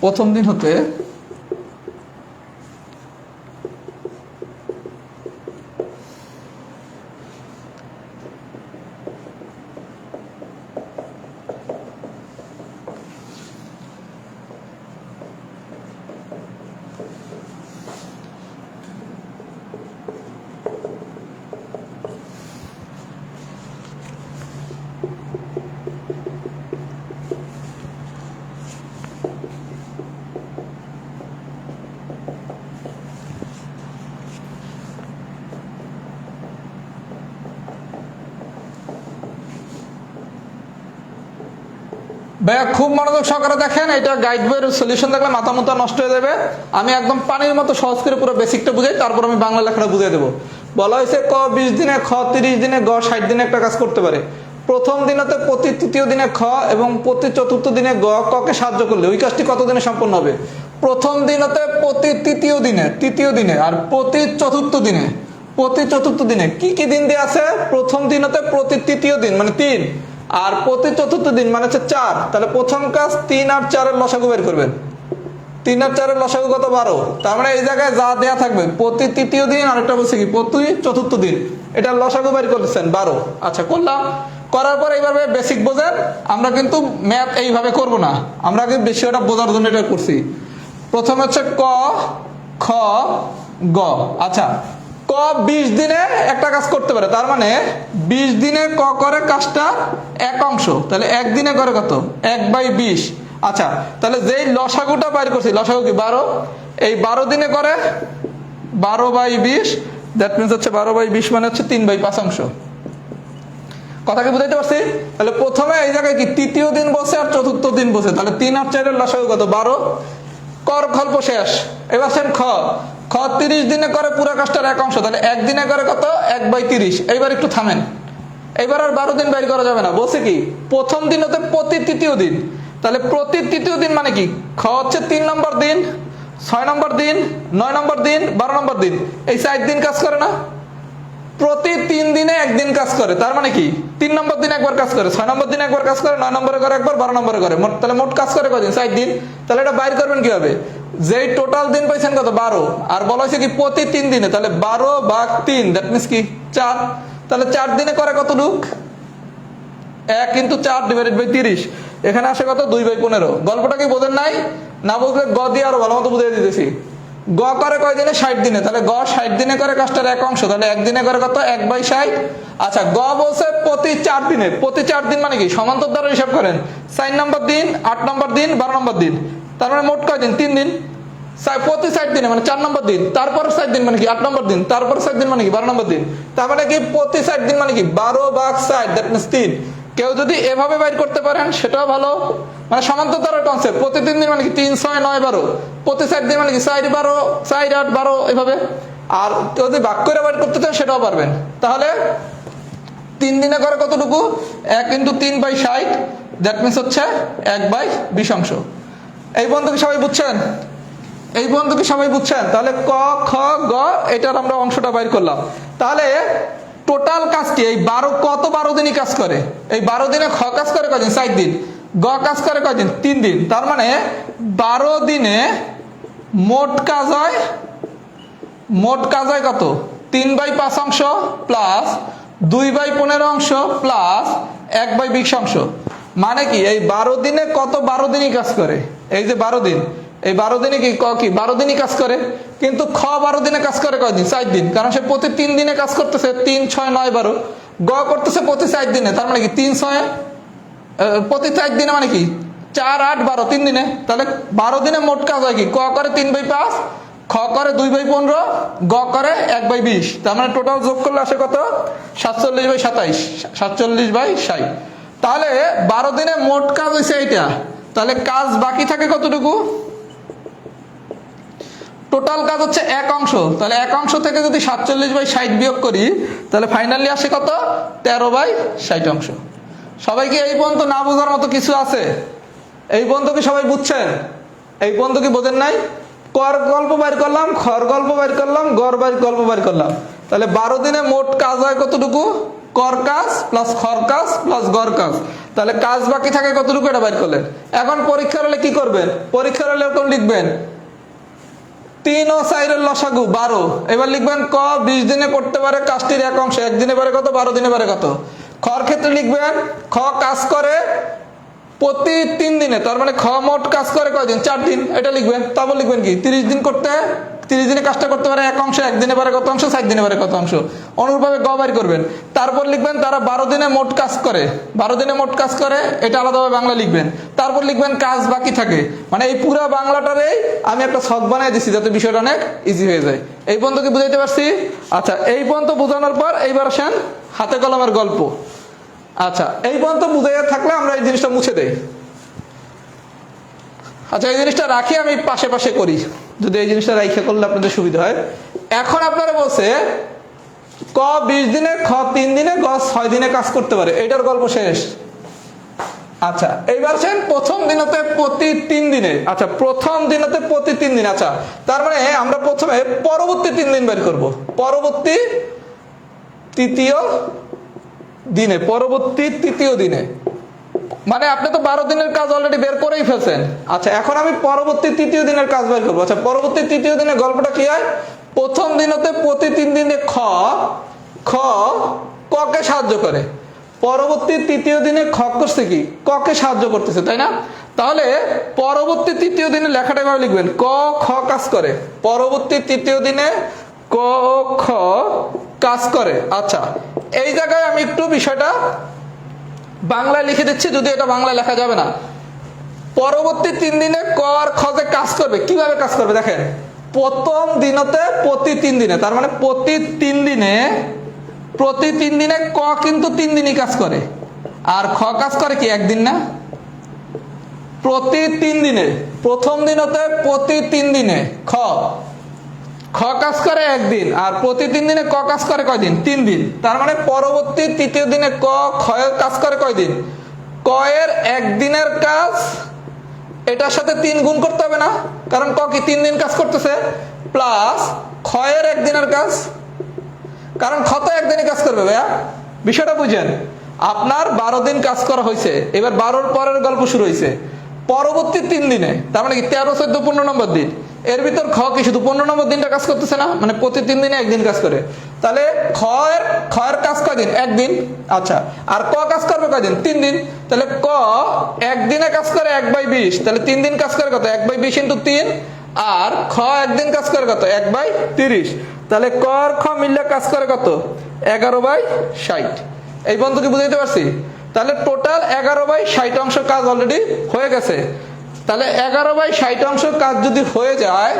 A: প্রথম দিন হতে ভাইয়া খুব মনোযোগ সহকারে দেখেন, এটা গাইড বইয়ের সলিউশন দেখলে মাথা মুথা নষ্ট হয়ে যাবে। আমি একদম পানির মতো সহজ করে পুরো বেসিকটা বুঝাই, তারপর আমি বাংলা লেখাটা বুঝিয়ে দেবো। বলা হয়েছে ক 20 দিনে, খ 30 দিনে, গ 60 দিনে একটা কাজ করতে পারে। প্রথম দিনতে প্রতি তৃতীয় দিনে খ এবং প্রতি চতুর্থ দিনে গ ককে সাহায্য করলে ওই কাজটি কত দিনে সম্পন্ন হবে? প্রথম দিনতে প্রতি তৃতীয় দিনে আর প্রতি চতুর্থ দিনে। প্রতি চতুর্থ দিনে কি কি দিন দিয়ে আছে? প্রথম দিনতে প্রতি তৃতীয় দিন মানে 3, আর প্রতি চতুর্থ দিন মানে হচ্ছে 4। তাহলে প্রথম কাজ 3 আর 4-এর লসাগু বের করবেন। 3 আর 4-এর লসাগু কত? 12। তার মানে এই জায়গায় যা দেয়া থাকবে প্রতি তৃতীয় দিন, আর একটা বলছে কি প্রতি চতুর্থ দিন, এটা লসাগু বের করতেছেন 12। আচ্ছা, করলাম। করার পর এইভাবে বেসিক বোঝেন। আমরা কিন্তু ম্যাথ এইভাবে করব না, আমরা কিন্তু বিষয়টা বোঝার জন্য এটা করছি। প্রথমে হচ্ছে ক, খ, গ। আচ্ছা, ক 20 দিনে একটা কাজ করতে পারে, তার মানে 20 দিনে ক করে কাজটা 1 অংশ, তাহলে 1 দিনে করে কত? 1/20। আচ্ছা, তাহলে যেই লসাগুটা বাইর করছি, লসাগু কি 12, এই 12 দিনে করে 12/20, দ্যাট মিনস হচ্ছে 12/20 মানে হচ্ছে 3/5 অংশ। কথা কি বুঝাইতে পারছি? তাহলে প্রথমে এই জায়গায় কি তৃতীয় দিন বসে আর চতুর্থ দিন বসে, তাহলে 3 আর 4-এর লসাগু কত? 12। কর গল্প শেষ। এবার সেন খ, খ 30 দিনে করে পুরো কাজটার 1 অংশ, তাহলে 1 দিনে করে কত? 1/30। এইবার একটু থামেন, এইবার আর 12 দিন বাইর করা যাবে না। বলছে কি প্রথম দিন হতে প্রতি তৃতীয় দিন, তাহলে প্রতি তৃতীয় দিন মানে কি? খ হচ্ছে 3 নম্বর দিন, 6 নম্বর দিন, 9 নম্বর দিন, 12 নম্বর দিন, এই 4 দিন কাজ করে না? প্রতি 3 দিনে 1 দিন কাজ করে, তার মানে কি 3 নম্বর দিন একবার কাজ করে, 6 নম্বর দিন একবার কাজ করে, 9 নম্বরে করে একবার, 12 নম্বরে করে, তাহলে মোট কাজ করে কদিন? 4 দিন। তাহলে এটা বাইর করবেন কিভাবে? যেই টোটাল দিন পাইছেন কত? 12, আর বলা হয়েছে কি প্রতি 3 দিনে, তাহলে 12/3, দ্যাট মিনস কি 4। তাহলে 4 দিনে করে কত লুক? 1 × 4/30। এখানে আসে কত? 2/15। গল্পটা কি বোঝেন নাই? না বুঝলে গ দিয়ে আরো ভালো মতো বুঝিয়ে দিতেছি। গ করে কয় দিনে? 60 দিনে, তাহলে গ 60 দিনে করে কাজটার 1 অংশ, তাহলে 1 দিনে করে কত? 1/60। আচ্ছা, গ বলছে প্রতি 4 দিনে, প্রতি 4 দিন মানে কি সমান্তর দ্বারা হিসাব করেন। 4 নম্বর দিন, 8 নম্বর দিন, 12 নম্বর দিন, তার মানে মোট কয় দিন? 3 দিন। প্রতি 60 দিনে মানে 4 নম্বর দিন, তারপর 4 দিন মানে কি 8 নম্বর দিন, তারপর 4 দিন মানে কি 12 নম্বর দিন, তার মানে কি প্রতি 60 দিন মানে কি 12/60, দ্যাট মিনস 3। কেউ যদি এভাবে বাইর করতে পারেন সেটাও ভালো, মানে সমান্তর দ্বারা কনসেপ্ট। প্রতি 3 দিন মানে কি 3, 6, 9, 12, প্রতি 4 দিন মানে কি 4, 12, 4, 8, 12 এভাবে। আর যদি ভাগ করে বের করতে চান সেটাও পারবেন। তাহলে 3 দিনে করে কতটুকু, 1 × 3/60, দ্যাট মিনস হচ্ছে 1/20 অংশ। এই পর্যন্ত কি সবাই বুঝছেন? এই পর্যন্ত কি সবাই বুঝছেন? তাহলে ক খ গ এটার আমরা অংশটা বাইর করলাম। তাহলে টোটাল কাজ কি, এই 12 দিনই কাজ করে। এই 12 দিনে খ কাজ করে কয়দিন, 4 দিন। গ কাজ করে কয়দিন, 3 দিন। তার মানে 12 দিনে মোট কাজ হয় কত, 3/5 অংশ প্লাস 2/15 অংশ প্লাস 1/20 অংশ। মানে কি এই 12 দিনে কত, 12 দিনই কাজ করে। এই যে 12 দিন, এই 12 দিনে কি 12 দিনই কাজ করে। কিন্তু খ 12 দিনে কাজ করে কয়দিন, 4 দিন। কারণ সে প্রতি 3 দিনে কাজ করতেছে, 3, 6, 9, 12। গ করতেছে প্রতি 4 দিনে, তার মানে কি 3, 6 প্রতি 4 দিনে, মানে কি 4, 8, 12, 3 দিনে। তাহলে 12 দিনে মোট কাজ হয় কি, ক করে 3/5, খ করে 2/15, গ করে 1/20। তার মানে টোটাল যোগ করলে আসে কত, 47/27, 47/60। তাহলে 12 দিনে মোট কাজ হয়েছে এইটা। তাহলে কাজ বাকি থাকে কতটুকু, টোটাল কাজ হচ্ছে 1 অংশ। তাহলে 1 অংশ থেকে যদি 47/60 বিয়োগ করি, তাহলে ফাইনালি আসে কত, 13/60 অংশ। সবাই কি এই পর্যন্ত না বোঝার মতো কিছু আছে? এই পর্যন্ত কি সবাই বুঝছেন? এই পর্যন্ত কি বোঝেন নাই? কর গল্প বাইর করলাম, খর গল্প বাইর করলাম, গড় গল্প বাইর করলাম। তাহলে 12 দিনে মোট কাজ হয় কতটুকু, কর কাজ প্লাস খর কাজ প্লাস গড় কাজ। তাহলে কাজ বাকি থাকে কতটুকু, এটা বাইর করলেন। এখন পরীক্ষার হলে কি করবেন, পরীক্ষার হলে এরকম লিখবেন 3 ও 4 এর লসাগু 12। এবার লিখবেন ক 20 দিনে করতে পারে কাজটির 1 অংশ, 1 দিনে পারে কত, 12 দিনে পারে কত। খর ক্ষেত্রে লিখবেন খ কাজ করে প্রতি 3 দিনে, তার মানে খ মোট কাজ করে কয়দিন, 4 দিন। এটা লিখবেন। তারপর লিখবেন কি 30 দিন করতে, 30 দিনে কাজটা করতে পারে 1 অংশ, 1 দিনে পারে কত অংশ, 4 দিনে পারে কত অংশ। অনুরূপভাবে গ বাইর করবেন। তারপর লিখবেন তারা 12 দিনে মোট কাজ করে, 12 দিনে মোট কাজ করে, এটা আলাদাভাবে বাংলা লিখবেন। তারপর লিখবেন কাজ বাকি থাকে। মানে এই পুরো বাংলাটারেই আমি একটা ছক বানিয়ে দিচ্ছি যাতে বিষয়টা অনেক ইজি হয়ে যায়। এই পর্যন্ত কি বুঝাইতে পারছি? আচ্ছা, এই পর্যন্ত বোঝানোর পর এইবার আসেন হাতে কলমের গল্প। আচ্ছা, এই পর্যন্ত বুঝাইয়া থাকলে আমরা এই জিনিসটা মুছে দেই। আচ্ছা, এই জিনিসটা রাখি, আমি পাশে পাশে করি, যদি এই জিনিসটা রাইখা করলে আপনাদের সুবিধা হয়। এখন আপনারা বলছে ক 20 দিনে, খ 3 দিনে, গ 6 দিনে কাজ করতে পারে, এটার গল্প শেষ। আচ্ছা, এইবার আসেন প্রথম দিনতে প্রতি 3 দিনে। আচ্ছা, প্রথম দিনতে প্রতি 3 দিন। আচ্ছা, তার মানে আমরা প্রথমে পরবর্তী 3 দিন বের করব। পরবর্তী তৃতীয় দিনে, পরবর্তী তৃতীয় দিনে, মানে আপনি তো 12 দিনের কাজ অলরেডি বের করেই ফেলছেন। আচ্ছা, এখন আমি পরবর্তী তৃতীয় দিনের কাজ বের করবো। আচ্ছা, পরবর্তী তৃতীয় দিনের গল্পটা কি হয়, প্রথম দিনতে প্রতি 3 দিনে খ কে সাহায্য করে। পরবর্তী তৃতীয় দিনে খ করছে কি, কে সাহায্য করতেছে, তাই না? তাহলে পরবর্তী তৃতীয় দিনে লেখাটা এভাবে লিখবেন, ক খ কাজ করে, পরবর্তী তৃতীয় দিনে ক খ কাজ করে। আচ্ছা, এই জায়গায় আমি একটু বিষয়টা বাংলায় লিখে দিচ্ছি, যদি এটা বাংলায় লেখা যাবে না। পরবর্তী 3 দিনে ক আর খ যে কাজ করবে, কিভাবে কাজ করবে দেখেন। প্রথম দিনতে প্রতি 3 দিনে, তার মানে প্রতি 3 দিনে ক কিন্তু 3 দিনই কাজ করে, আর খ কাজ করে কি 1 দিন না। প্রতি 3 দিনে, প্রথম দিনতে প্রতি 3 দিনে খ কাজ করে 1 দিন, আর প্রতি 3 দিনে ক কাজ করে কয়দিন, 3 দিন। তার মানে পরবর্তী তৃতীয় দিনে ক খ কাজ করে কয়দিন, ক এর 1 দিনের কাজ এটার সাথে 3 গুণ করতে হবে না, কারণ ক কি 3 দিন কাজ করতেছে, প্লাস খ এর 1 দিনের কাজ, কারণ খ তো 1 দিনই কাজ করবে। ভাইয়া বিষয়টা বুঝেন, আপনার 12 দিন কাজ করা হয়েছে, এবার 12-র পরের গল্প শুরু হয়েছে পরবর্তী 3 দিনে, তার মানে কি 13, 14, 15 নম্বর দিন। এর ভিতর খ কি শুধু 15 নম্বর দিনটা কাজ করতেছে না, মানে প্রতি 3 দিনে 1 দিন কাজ করে। তাহলে খ এর কাজ কয়দিন, 1 দিন। আচ্ছা, আর ক কাজ করবে কয়দিন, 3 দিন। তাহলে ক 1 দিনে কাজ করে 1/20, তাহলে 3 দিন কাজ করে কত, 1/20 × 3। আর খ 1 দিন কাজ করে কত, 1/30। তাহলে ক আর খ মিললে কাজ করে কত, 11/60। এই পর্যন্ত কি বুঝাইতে পারছি? তাহলে টোটাল 11/60 অংশ কাজ অলরেডি হয়ে গেছে। তাহলে 11/60 অংশ কাজ যদি হয়ে যায়,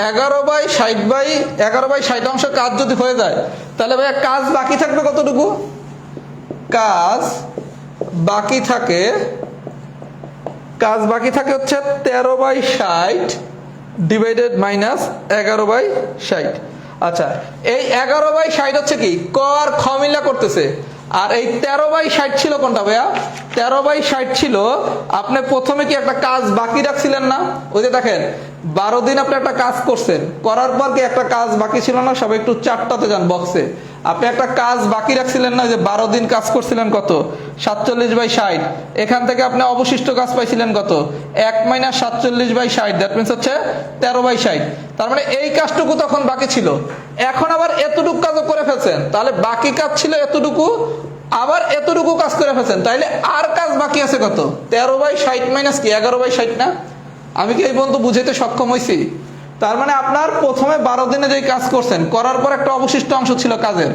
A: এগারো/60 অংশ কাজ যদি হয়ে যায়, তাহলে ভাইয়া কাজ বাকি থাকবে কতটুকু, কাজ বাকি থাকে কাজ বাকি থাকে হচ্ছে 13/60 ডিভাইডেড মাইনাস 11/60। আচ্ছা, এই 11/60 হচ্ছে কি ক আর খ মিলা করতেছে, আর এই 13/60 ছিল কোনটা ভাইয়া? 13/60 ছিল আপনি প্রথমে কি একটা কাজ বাকি রাখছিলেন না? ওই যে দেখেন 12 দিন আপনি একটা কাজ করছেন, করার পর কি একটা কাজ বাকি ছিল না? সবাই একটু চারটাতে যান বক্সে। আপনি একটা কাজ বাকি রাখছিলেন না, যে 12 দিন কাজ করছিলেন কত? 47/60। এখান থেকে আপনি অবশিষ্ট কাজ পাইছিলেন কত? 1 - 47/60, দ্যাট মিনস হচ্ছে 13/60। তার মানে এই কাজটুকু তখন বাকি ছিল। এখন আবার এতটুকু কাজও করে ফেলছেন, তাহলে বাকি কাজ ছিল এতটুকু, আবার এতটুকু কাজ করে ফেলছেন, তাইলে আর কাজ বাকি আছে কত? 13/60 মাইনাস কি 11/60 না? আমি কি এই পর্যন্ত বুঝাইতে সক্ষম হয়েছি? তার মানে আপনার প্রথমে 12 দিনে যেই কাজ করছেন, করার পর একটা অবশিষ্ট অংশ ছিল কাজের।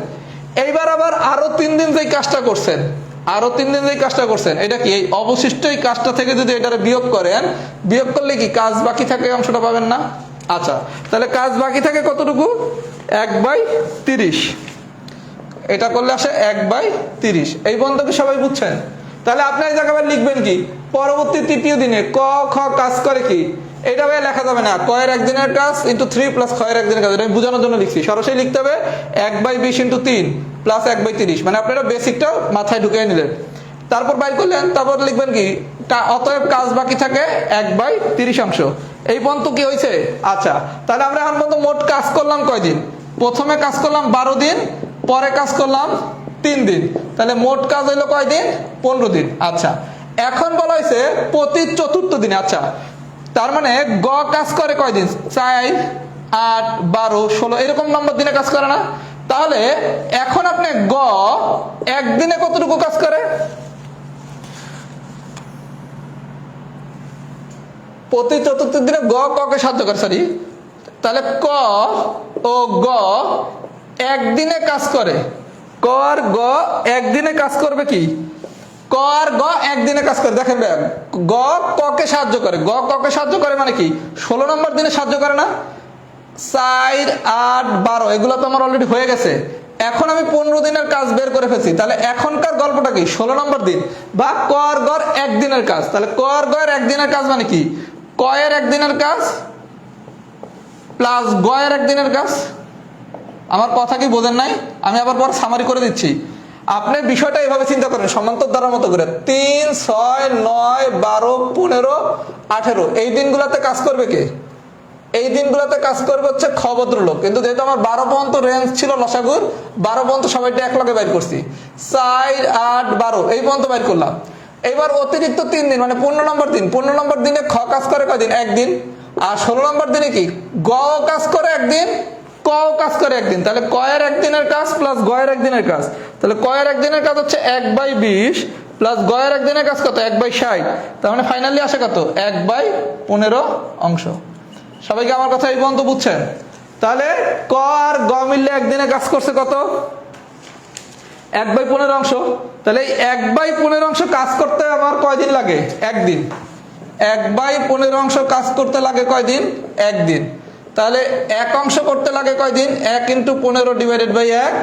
A: এইবার আবার আরো 3 দিন যেই কাজটা করছেন, আরো 3 দিন যেই কাজটা করছেন, এটা কি এই অবশিষ্ট এই কাজটা থেকে যদি এটারে বিয়োগ করেন, বিয়োগ করলে কি কাজ বাকি থাকে এই অংশটা পাবেন না? আচ্ছা, তাহলে কাজ বাকি থাকে কতটুকু? 1/30। এটা করলে আসে 1/30। এই পর্যন্ত কি সবাই বুঝছেন? তাহলে আপনি এই জায়গায় লিখবেন কি? পরবর্তী তৃতীয় দিনে ক খ কাজ করে কি, এটা ভাই লেখা যাবে না। ক এর একদিনের কাজ ইন্টু 3 প্লাস খ এর একদিনের কাজ, এটা আমি বোঝানোর জন্য লিখছি। সরাসরি লিখতে হবে 1/20 ইন্টু 3 প্লাস 1/30, মানে আপনারা বেসিকটা মাথায় ঢুকিয়ে নিলেন। তারপর বাইর করলেন, তারপর লিখবেন কি? অতএব কাজ বাকি থাকে 1/30 অংশ। এই পর্যন্ত কি হয়েছে? আচ্ছা, তাহলে আমরা এখন পর্যন্ত মোট কাজ করলাম কয়দিন? প্রথমে কাজ করলাম 12 দিন, পরে কাজ করলাম 3 দিন, তাহলে মোট কাজ হইলো কয়দিন? 15 দিন। আচ্ছা, এখন বলা হয়েছে প্রতি চতুর্থ দিনে। আচ্ছা, তার মানে গ কাজ করে কয়দিন? 4, 8, 12, 16 এরকম নম্বর দিনে কাজ করে না? তাহলে এখন আপনি গ একদিনে কতটুকু কাজ করে? প্রতি চতুর্থ দিনে গ কে সাহায্য করে, সরি। তাহলে ক ও গ একদিনে কাজ করে। ক আর গ একদিনে কাজ করবে কি? ক আর গ একদিনে কাজ করে। দেখেন ভাই, গ কে সাহায্য করে, গ কে সাহায্য করে মানে কি 16 নম্বর দিনে সাহায্য করে না? 4, 8, 12 এগুলো তো আমার অলরেডি হয়ে গেছে। এখন আমি 15 দিনের কাজ বের করে ফেলছি, তাহলে এখনকার গল্পটা কি 16 নম্বর দিন বা ক আর গ একদিনের কাজ। তাহলে ক আর গ এর একদিনের কাজ মানে কি? ক এর একদিনের কাজ প্লাস গ এর একদিনের কাজ। আমার কথা কি বোঝেন নাই? আমি আবার পর সামারি করে দিচ্ছি। আপনি বিষয়টা এভাবে চিন্তা করেন, সমান্তর দ্বারার মতো করে। 3, 6, 9, 12, 15, 18 এই দিনগুলোতে কাজ করবে কে? এই দিনগুলোতে কাজ করবে হচ্ছে খ ভদ্রলোক। কিন্তু যেহেতু আমার 12 পর্যন্ত রেঞ্জ ছিল লসাগুর, 12 পর্যন্ত সবাইটা এক লগে বাইর করছি। 4, 8, 12 এই পর্যন্ত বাইর করলাম। এবার অতিরিক্ত 3 দিন মানে 15 নম্বর দিন, 15 নম্বর দিনে খ কাজ করে কয়দিন? একদিন। আর 16 নম্বর দিনে কি গ কাজ করে একদিন, ক কাজ করে একদিন। তাহলে ক এর একদিনের কাজ প্লাস গ এর একদিনের কাজ। তাহলে ক এর একদিনের কাজ হচ্ছে 1/20 প্লাস গ এর একদিনের কাজ কত? 1/60। তার মানে ফাইনালি আসে কত? 1/15 অংশ। সবাইকে আমার কথা এই পর্যন্ত বুঝছেন? তাহলে ক আর গ মিললে একদিনে কাজ করছে কত? 1/15 অংশ। তাহলে এই 1/15 অংশ কাজ করতে আমার কয়দিন লাগে? একদিন। 1/15 অংশ কাজ করতে লাগে কয়দিন? একদিন। তাহলে এক অংশ করতে লাগে কয়দিন? 1 × 15 ডিভাইডেড বাই 1।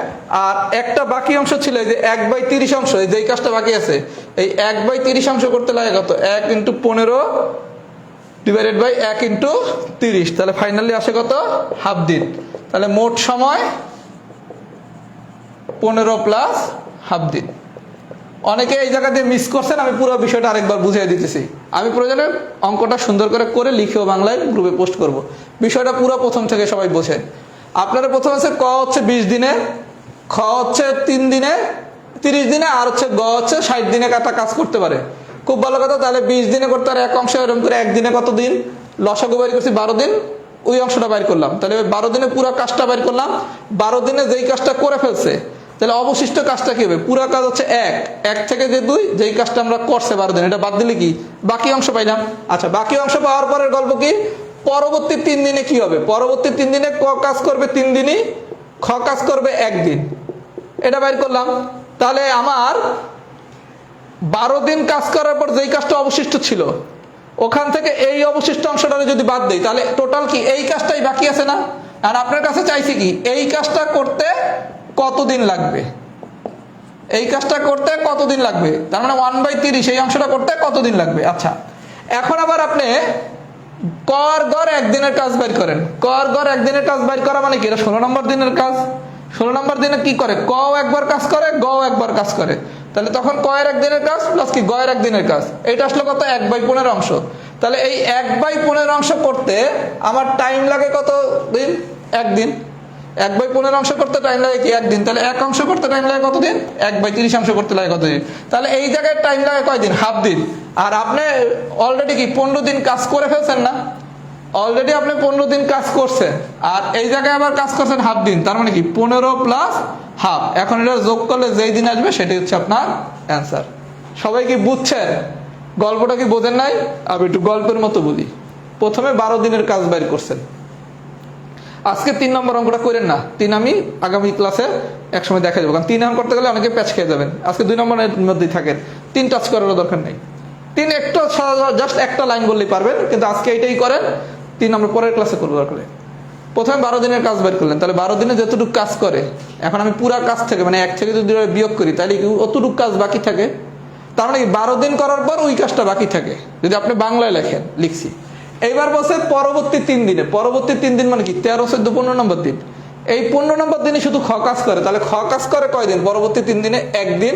A: আর একটা বাকি অংশ ছিল এই যে 1/30 অংশ, এই যে কাজটা বাকি আছে, এই 1/30 অংশ করতে লাগে কত? 1 × 15 ডিভাইডেড বাই 1 × 30। তাহলে ফাইনালি আসে কত? হাফ দিন। তাহলে মোট সময় 15 প্লাস হাফ দিন। অনেকে এই জায়গা দিয়ে মিস করছেন, আমি পুরো বিষয়টা আরেকবার বুঝিয়ে দিতেছি। আমি প্রয়োজনে অঙ্কটা সুন্দর করে লিখেও বাংলায় গ্রুপে পোস্ট করব। বিষয়টা পুরো প্রথম থেকে সবাই বোঝেন। আপনারা প্রথম আছে ক হচ্ছে 20 দিনে, খ হচ্ছে 3 দিনে, 30 দিনে, আর হচ্ছে গ হচ্ছে 60 দিনে একটা কাজ করতে পারে। খুব ভালো কথা। তাহলে 20 দিনে করতে আর এক অংশ এরকম করে একদিনে কত দিন? লসাগু বাইর করছি 12 দিন, ওই অংশটা বাইর করলাম। তাহলে 12 দিনে পুরো কাজটা বাইর করলাম। 12 দিনে যেই কাজটা করে ফেলছে, তাহলে অবশিষ্ট কাজটা কি হবে? পুরো কাজ হচ্ছে 1 থেকে যে 2, যেই কাজটা আমরা করছে 12 দিন, এটা বাদ দিলে কি বাকি অংশ পাইলাম। আচ্ছা, বাকি অংশ পাওয়ার পরের গল্প কি? পরবর্তী 3 দিনে কি হবে? পরবর্তী 3 দিনে ক কাজ করবে 3 দিনই, খ কাজ করবে 1 দিন, এটা বাইর করলাম। তাহলে আমার 12 দিন কাজ করার পর যেই কাজটা অবশিষ্ট ছিল, ওখান থেকে এই অবশিষ্ট অংশটা যদি বাদ দেই, তাহলে টোটাল কি এই কাজটাই বাকি আছে না? আর আপনার কাছে চাইছি কি এই কাজটা করতে কতদিন লাগবে, এই কাজটা করতে কতদিন লাগবে। তার মানে 1/30 এই অংশটা করতে কতদিন লাগবে। আচ্ছা, এখন আবার আপনি ক আর গড় একদিনের কাজ বের করেন। ক আর গড় একদিনের কাজ বের করা মানে কি? এটা 16 নম্বর দিনের কাজ। 16 নম্বর দিনে কি করে? ক একবার কাজ করে, গ একবার কাজ করে। তাহলে তখন ক এর একদিনের কাজ প্লাস কি গ এর একদিনের কাজ, এটা আসলে কত? 1/15 অংশ। তাহলে এই 1/15 অংশ করতে আমার টাইম লাগে কত দিন? একদিন। 1/15 অংশ করতে টাইম লাগে কি? একদিন। তাহলে এক অংশ করতে টাইম লাগে কতদিন? 1/30 অংশ করতে লাগে কতদিন? তাহলে এই জায়গায় টাইম লাগে কয়দিন? হাফ দিন। আর আপনি অলরেডি কি 15 দিন কাজ করে ফেলছেন না? অলরেডি আপনি 15 দিন কাজ করছেন, আর এই জায়গায় আবার কাজ করছেন হাফ দিন। তার মানে কি 15 প্লাস হাফ। এখন এটা যোগ করলে যেই দিন আসবে সেটাই হচ্ছে আপনার অ্যান্সার। সবাই কি বুঝছেন? গল্পটা কি বোঝেন নাই? আমি একটু গল্পের মতো বলি। প্রথমে 12 দিনের কাজ বের করছেন। আজকে 3 নম্বর অঙ্কটা করেন না, 3 আমি আগামী ক্লাসে একসময় দেখা যাবো, কারণ 3 অঙ্ক করতে গেলে অনেকে প্যাচ খেয়ে যাবেন। আজকে 2 নম্বরের মধ্যেই থাকেন, 3 টাচ করার দরকার নেই। 3 একটু জাস্ট একটা লাইন বললেই পারবেন, কিন্তু আজকে এইটাই করেন। 3 আমরা পরের ক্লাসে করবো দরকার। প্রথমে 12 দিনের কাজ বের করলেন, তাহলে 12 দিনে যতটুকু কাজ করে, এখন আমি পুরা কাজ থেকে মানে 1 থেকে যদি বিয়োগ করি তাহলে অতটুকু কাজ বাকি থাকে। তার মানে 12 দিন করার পর ওই কাজটা বাকি থাকে, যদি আপনি বাংলায় লেখেন। লিখছি। এইবার বলছে পরবর্তী 3 দিনে। পরবর্তী 3 দিন মানে কি? 13, 14, 15 নম্বর দিন। এই 15 নম্বর দিনে শুধু খ কাজ করে, তাহলে খ কাজ করে কয়দিন? পরবর্তী 3 দিনে একদিন।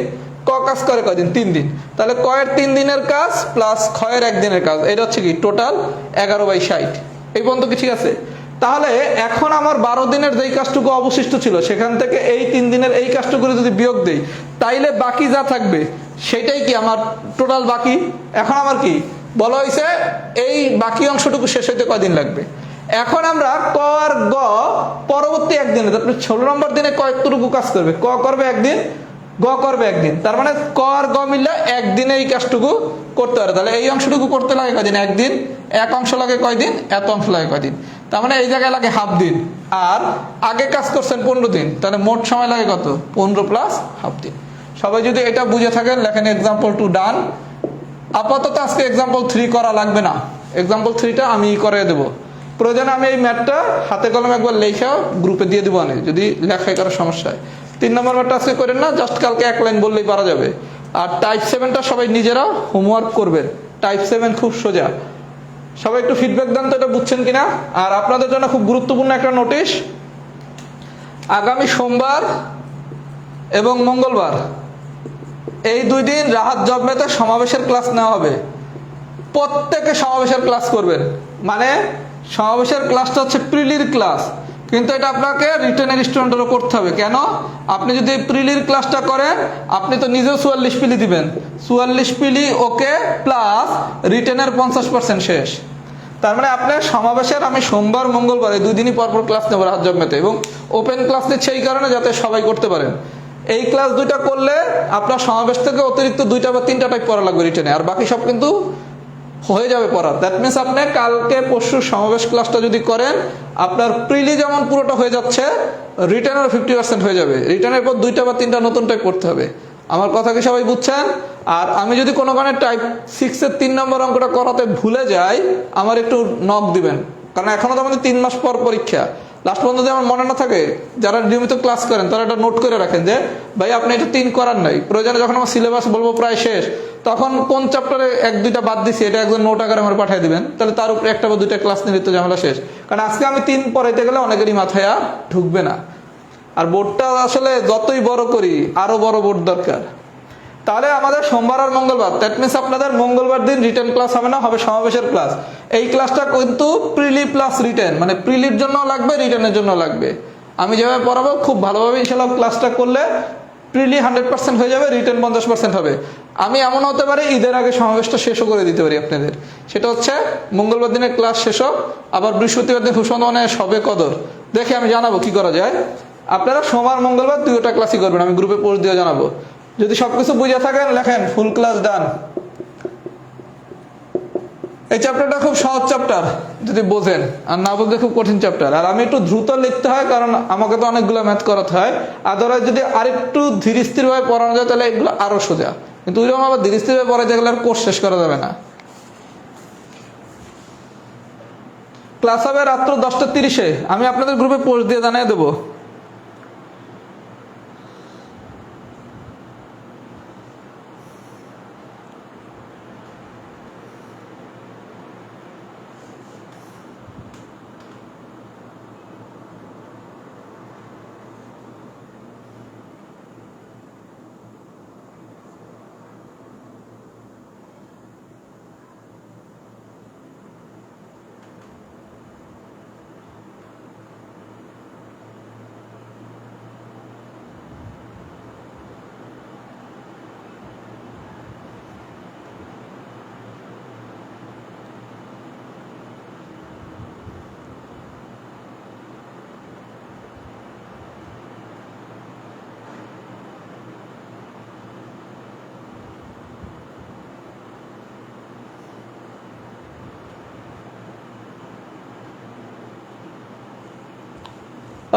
A: ক কাজ করে কয়দিন? 3 দিন। তাহলে ক এর 3 দিনের কাজ প্লাস খ এর একদিনের কাজ, এটা হচ্ছে কি টোটাল 11/60। এই পর্যন্ত কি ঠিক আছে? তাহলে এখন আমার 12 দিনের যেই কাজটুকু অবশিষ্ট ছিল সেখান থেকে এই 3 দিনের এই কাজটুকু যদি বিয়োগ দেই, তাইলে বাকি যা থাকবে সেটাই কি আমার টোটাল বাকি। এখন আমার কি বলা হয়েছে? এই বাকি অংশটুকু শেষ হইতে কয়দিন লাগবে। এখন আমরা ক আর গ পরবর্তী একদিনে, 16 নম্বর দিনে কয়েকটুকু কাজ করবে? ক করবে একদিন, গ করবে একদিন। তার মানে ক আর গ মিললে একদিনে এই কাজটুকু করতে পারে। তাহলে এই অংশটুকু করতে লাগে কয়দিন? একদিন। এক অংশ লাগে কয়দিন? এত অংশ লাগে কয়দিন? তার মানে এই জায়গায় লাগে হাফ দিন। আর আগে কাজ করছেন 15 দিন, তাহলে মোট সময় লাগে কত? 15 প্লাস হাফ দিন। সবাই যদি এটা বুঝে থাকেন লেখেন এক্সাম্পল 2 ডান। আপাতত আজকে এক্সাম্পল 3 করা লাগবে না, এক্সাম্পল 3টা আমি করে দেবো। প্রয়োজনে আমি এই ম্যাথটা হাতে কলমে একবার লেখা গ্রুপে দিয়ে দেবো, আমি যদি লেখায় কারো সমস্যা হয়। 3 নম্বর ম্যাথটা আজকে করেন না, জাস্ট কালকে এক লাইন বললেই পারা যাবে। আর টাইপ 7টা সবাই নিজেরা হোমওয়ার্ক করবেন। টাইপ 7 খুব সোজা। সবাই একটু ফিডব্যাক দেন তো এটা বুঝছেন কিনা। আর আপনাদের জন্য খুব গুরুত্বপূর্ণ একটা নোটিশ, আগামী সোমবার এবং মঙ্গলবার এই 2 দিন রাহাত জব মেতে সমাবেশের ক্লাস নেওয়া হবে। প্রত্যেকে সমাবেশের ক্লাস করবেন। মানে সমাবেশের ক্লাসটা হচ্ছে প্রিলির ক্লাস, কিন্তু এটা আপনাকে রিটেনের স্টুডেন্টেরও করতে হবে। কেন? আপনি যদি প্রিলির ক্লাসটা করেন, আপনি তো নিজেও 44 পিলি দিবেন। 44 পিলি ওকে প্লাস রিটেনের 50% শেষ। তার মানে আপনার সমাবেশের আমি সোমবার মঙ্গলবার এই 2 দিনই পরপর ক্লাস নেবো রাহাত জব মেতে, এবং ওপেন ক্লাস নিচ্ছে এই কারণে যাতে সবাই করতে পারেন। এই ক্লাস 2টা করলে আপনার সমাবেশ থেকে অতিরিক্ত 2টা বা 3টা টাইপ পড়া লাগবে রিটেনে, আর বাকি সব কিন্তু হয়ে যাবে পড়া। দ্যাট মিনস আপনি কালকে পরশু সমাবেশ ক্লাসটা যদি করেন, আপনার প্রিলি যেমন পুরোটা হয়ে যাচ্ছে, রিটেনেরও 50% হয়ে যাবে। রিটেনের পর 2টা বা 3টা নতুন টাইপ করতে হবে। আমার কথা কি সবাই বুঝছেন? আর আমি যদি কোনো কারণে টাইপ 6 এর 3 নম্বর অঙ্কটা করাতে ভুলে যাই, আমার একটু নক দিবেন, কারণ এখনো তো আমাদের 3 মাস পর পরীক্ষা। লাস্ট পর্যন্ত যদি আমার মনে না থাকে, যারা নিয়মিত ক্লাস করেন তারা এটা নোট করে রাখেন যে ভাই আপনি এটা 3 করার নাই। প্রয়োজনে যখন আমার সিলেবাস বলবো প্রায় শেষ, তখন কোন চ্যাপ্টারে 1-2টা বাদ দিছি এটা একজন নোট আকারে আমার পাঠিয়ে দিবেন, তাহলে তার উপরে 1টা বা 2টা ক্লাস নিলে তো ঝামেলা শেষ। কারণ আজকে আমি 3 পড়াইতে গেলে অনেকেরই মাথায় আর ঢুকবে না। আর বোর্ডটা আসলে যতই বড় করি আরো বড় বোর্ড দরকার। তাহলে আমাদের সোমবার আর মঙ্গলবার, দ্যাট মিনস আপনাদের মঙ্গলবার দিন রিটেন ক্লাস হবে না, হবে সমাবেশের ক্লাস। এই ক্লাসটা কিন্তু প্রিলি প্লাস রিটেন, মানে প্রিলির জন্য লাগবে, রিটেনের জন্য লাগবে। আমি যেভাবে পড়াবো খুব ভালোভাবে ইনশাআল্লাহ ক্লাসটা করলে প্রিলি 100% হয়ে যাবে, রিটেন 50% হবে। আমি এমন হতে পারে ঈদের আগে সমাবেশটা শেষও করে দিতে পারি আপনাদের। সেটা হচ্ছে মঙ্গলবার দিনের ক্লাস শেষ হোক, আবার বৃহস্পতিবার দিন খুব সুন্দর মানে সবে কদর দেখে আমি জানাবো কি করা যায়। আপনারা সোমবার মঙ্গলবার 2টা ক্লাসই করবেন, আমি গ্রুপে পোস্ট দিয়ে জানাবো। যদি সবকিছু বুঝে থাকেন লেখেন ফুল ক্লাস ডান। এই চ্যাপ্টারটা খুব সহজ চ্যাপ্টার যদি বোঝেন, আর না বুঝলে খুব কঠিন চ্যাপ্টার। আর আমি একটু দ্রুত লিখতে হয় কারণ আমাকে তো অনেকগুলো ম্যাথ করাতে হয়। আদারওয়াইজ যদি আরেকটু ধীর স্থির ভাবে পড়ানো যায় তাহলে এগুলো আরো সোজা, কিন্তু ওইরকম আবার ধীর স্থির ভাবে পড়াতে গেলে আর কোর্স শেষ করা যাবে না। ক্লাস হবে রাত্র 10:30-এ, আমি আপনাদের গ্রুপে পোস্ট দিয়ে জানিয়ে দেবো।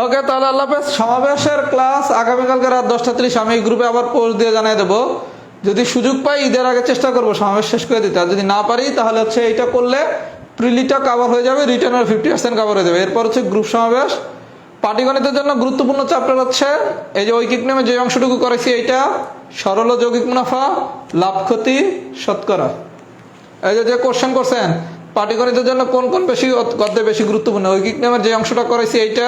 A: ওকে, তাহলে আল্লাহ হাফেজ। সমাবেশের ক্লাস আগামীকালকে রাত 10:30 আমি এই গ্রুপে আবার পোস্ট দিয়ে জানিয়ে দেবো। যদি সুযোগ পাই ঈদের আগে চেষ্টা করবো সমাবেশ শেষ করে দিতে, আর যদি না পারি তাহলে হচ্ছে এইটা করলে প্রিলিটা কাভার হয়ে যাবে, রিটার্নের 50% কাভার হয়ে যাবে। এরপর হচ্ছে গ্রুপ সমাবেশ। পাটিগণিতের জন্য গুরুত্বপূর্ণ চ্যাপ্টার হচ্ছে এই যে ঐকিক নিয়মে যে অংশটুকু করেছি এইটা, সরল ও যৌগিক মুনাফা, লাভ ক্ষতি, শতকরা। এই যে কোশ্চেন করছেন পাটিগণিতের জন্য কোন কোন বেশি গদ্যে বেশি গুরুত্বপূর্ণ, ঐকিক নিয়মের যে অংশটা করেছি এইটা,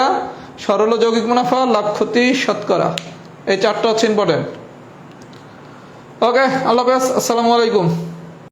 A: সরল ও যৌগিক মুনাফা, লাভ ক্ষতি, শতকরা, এই চারটা হচ্ছে ইম্পর্টেন্ট। ওকে, আল্লাহ হাফেজ, আসসালামু আলাইকুম।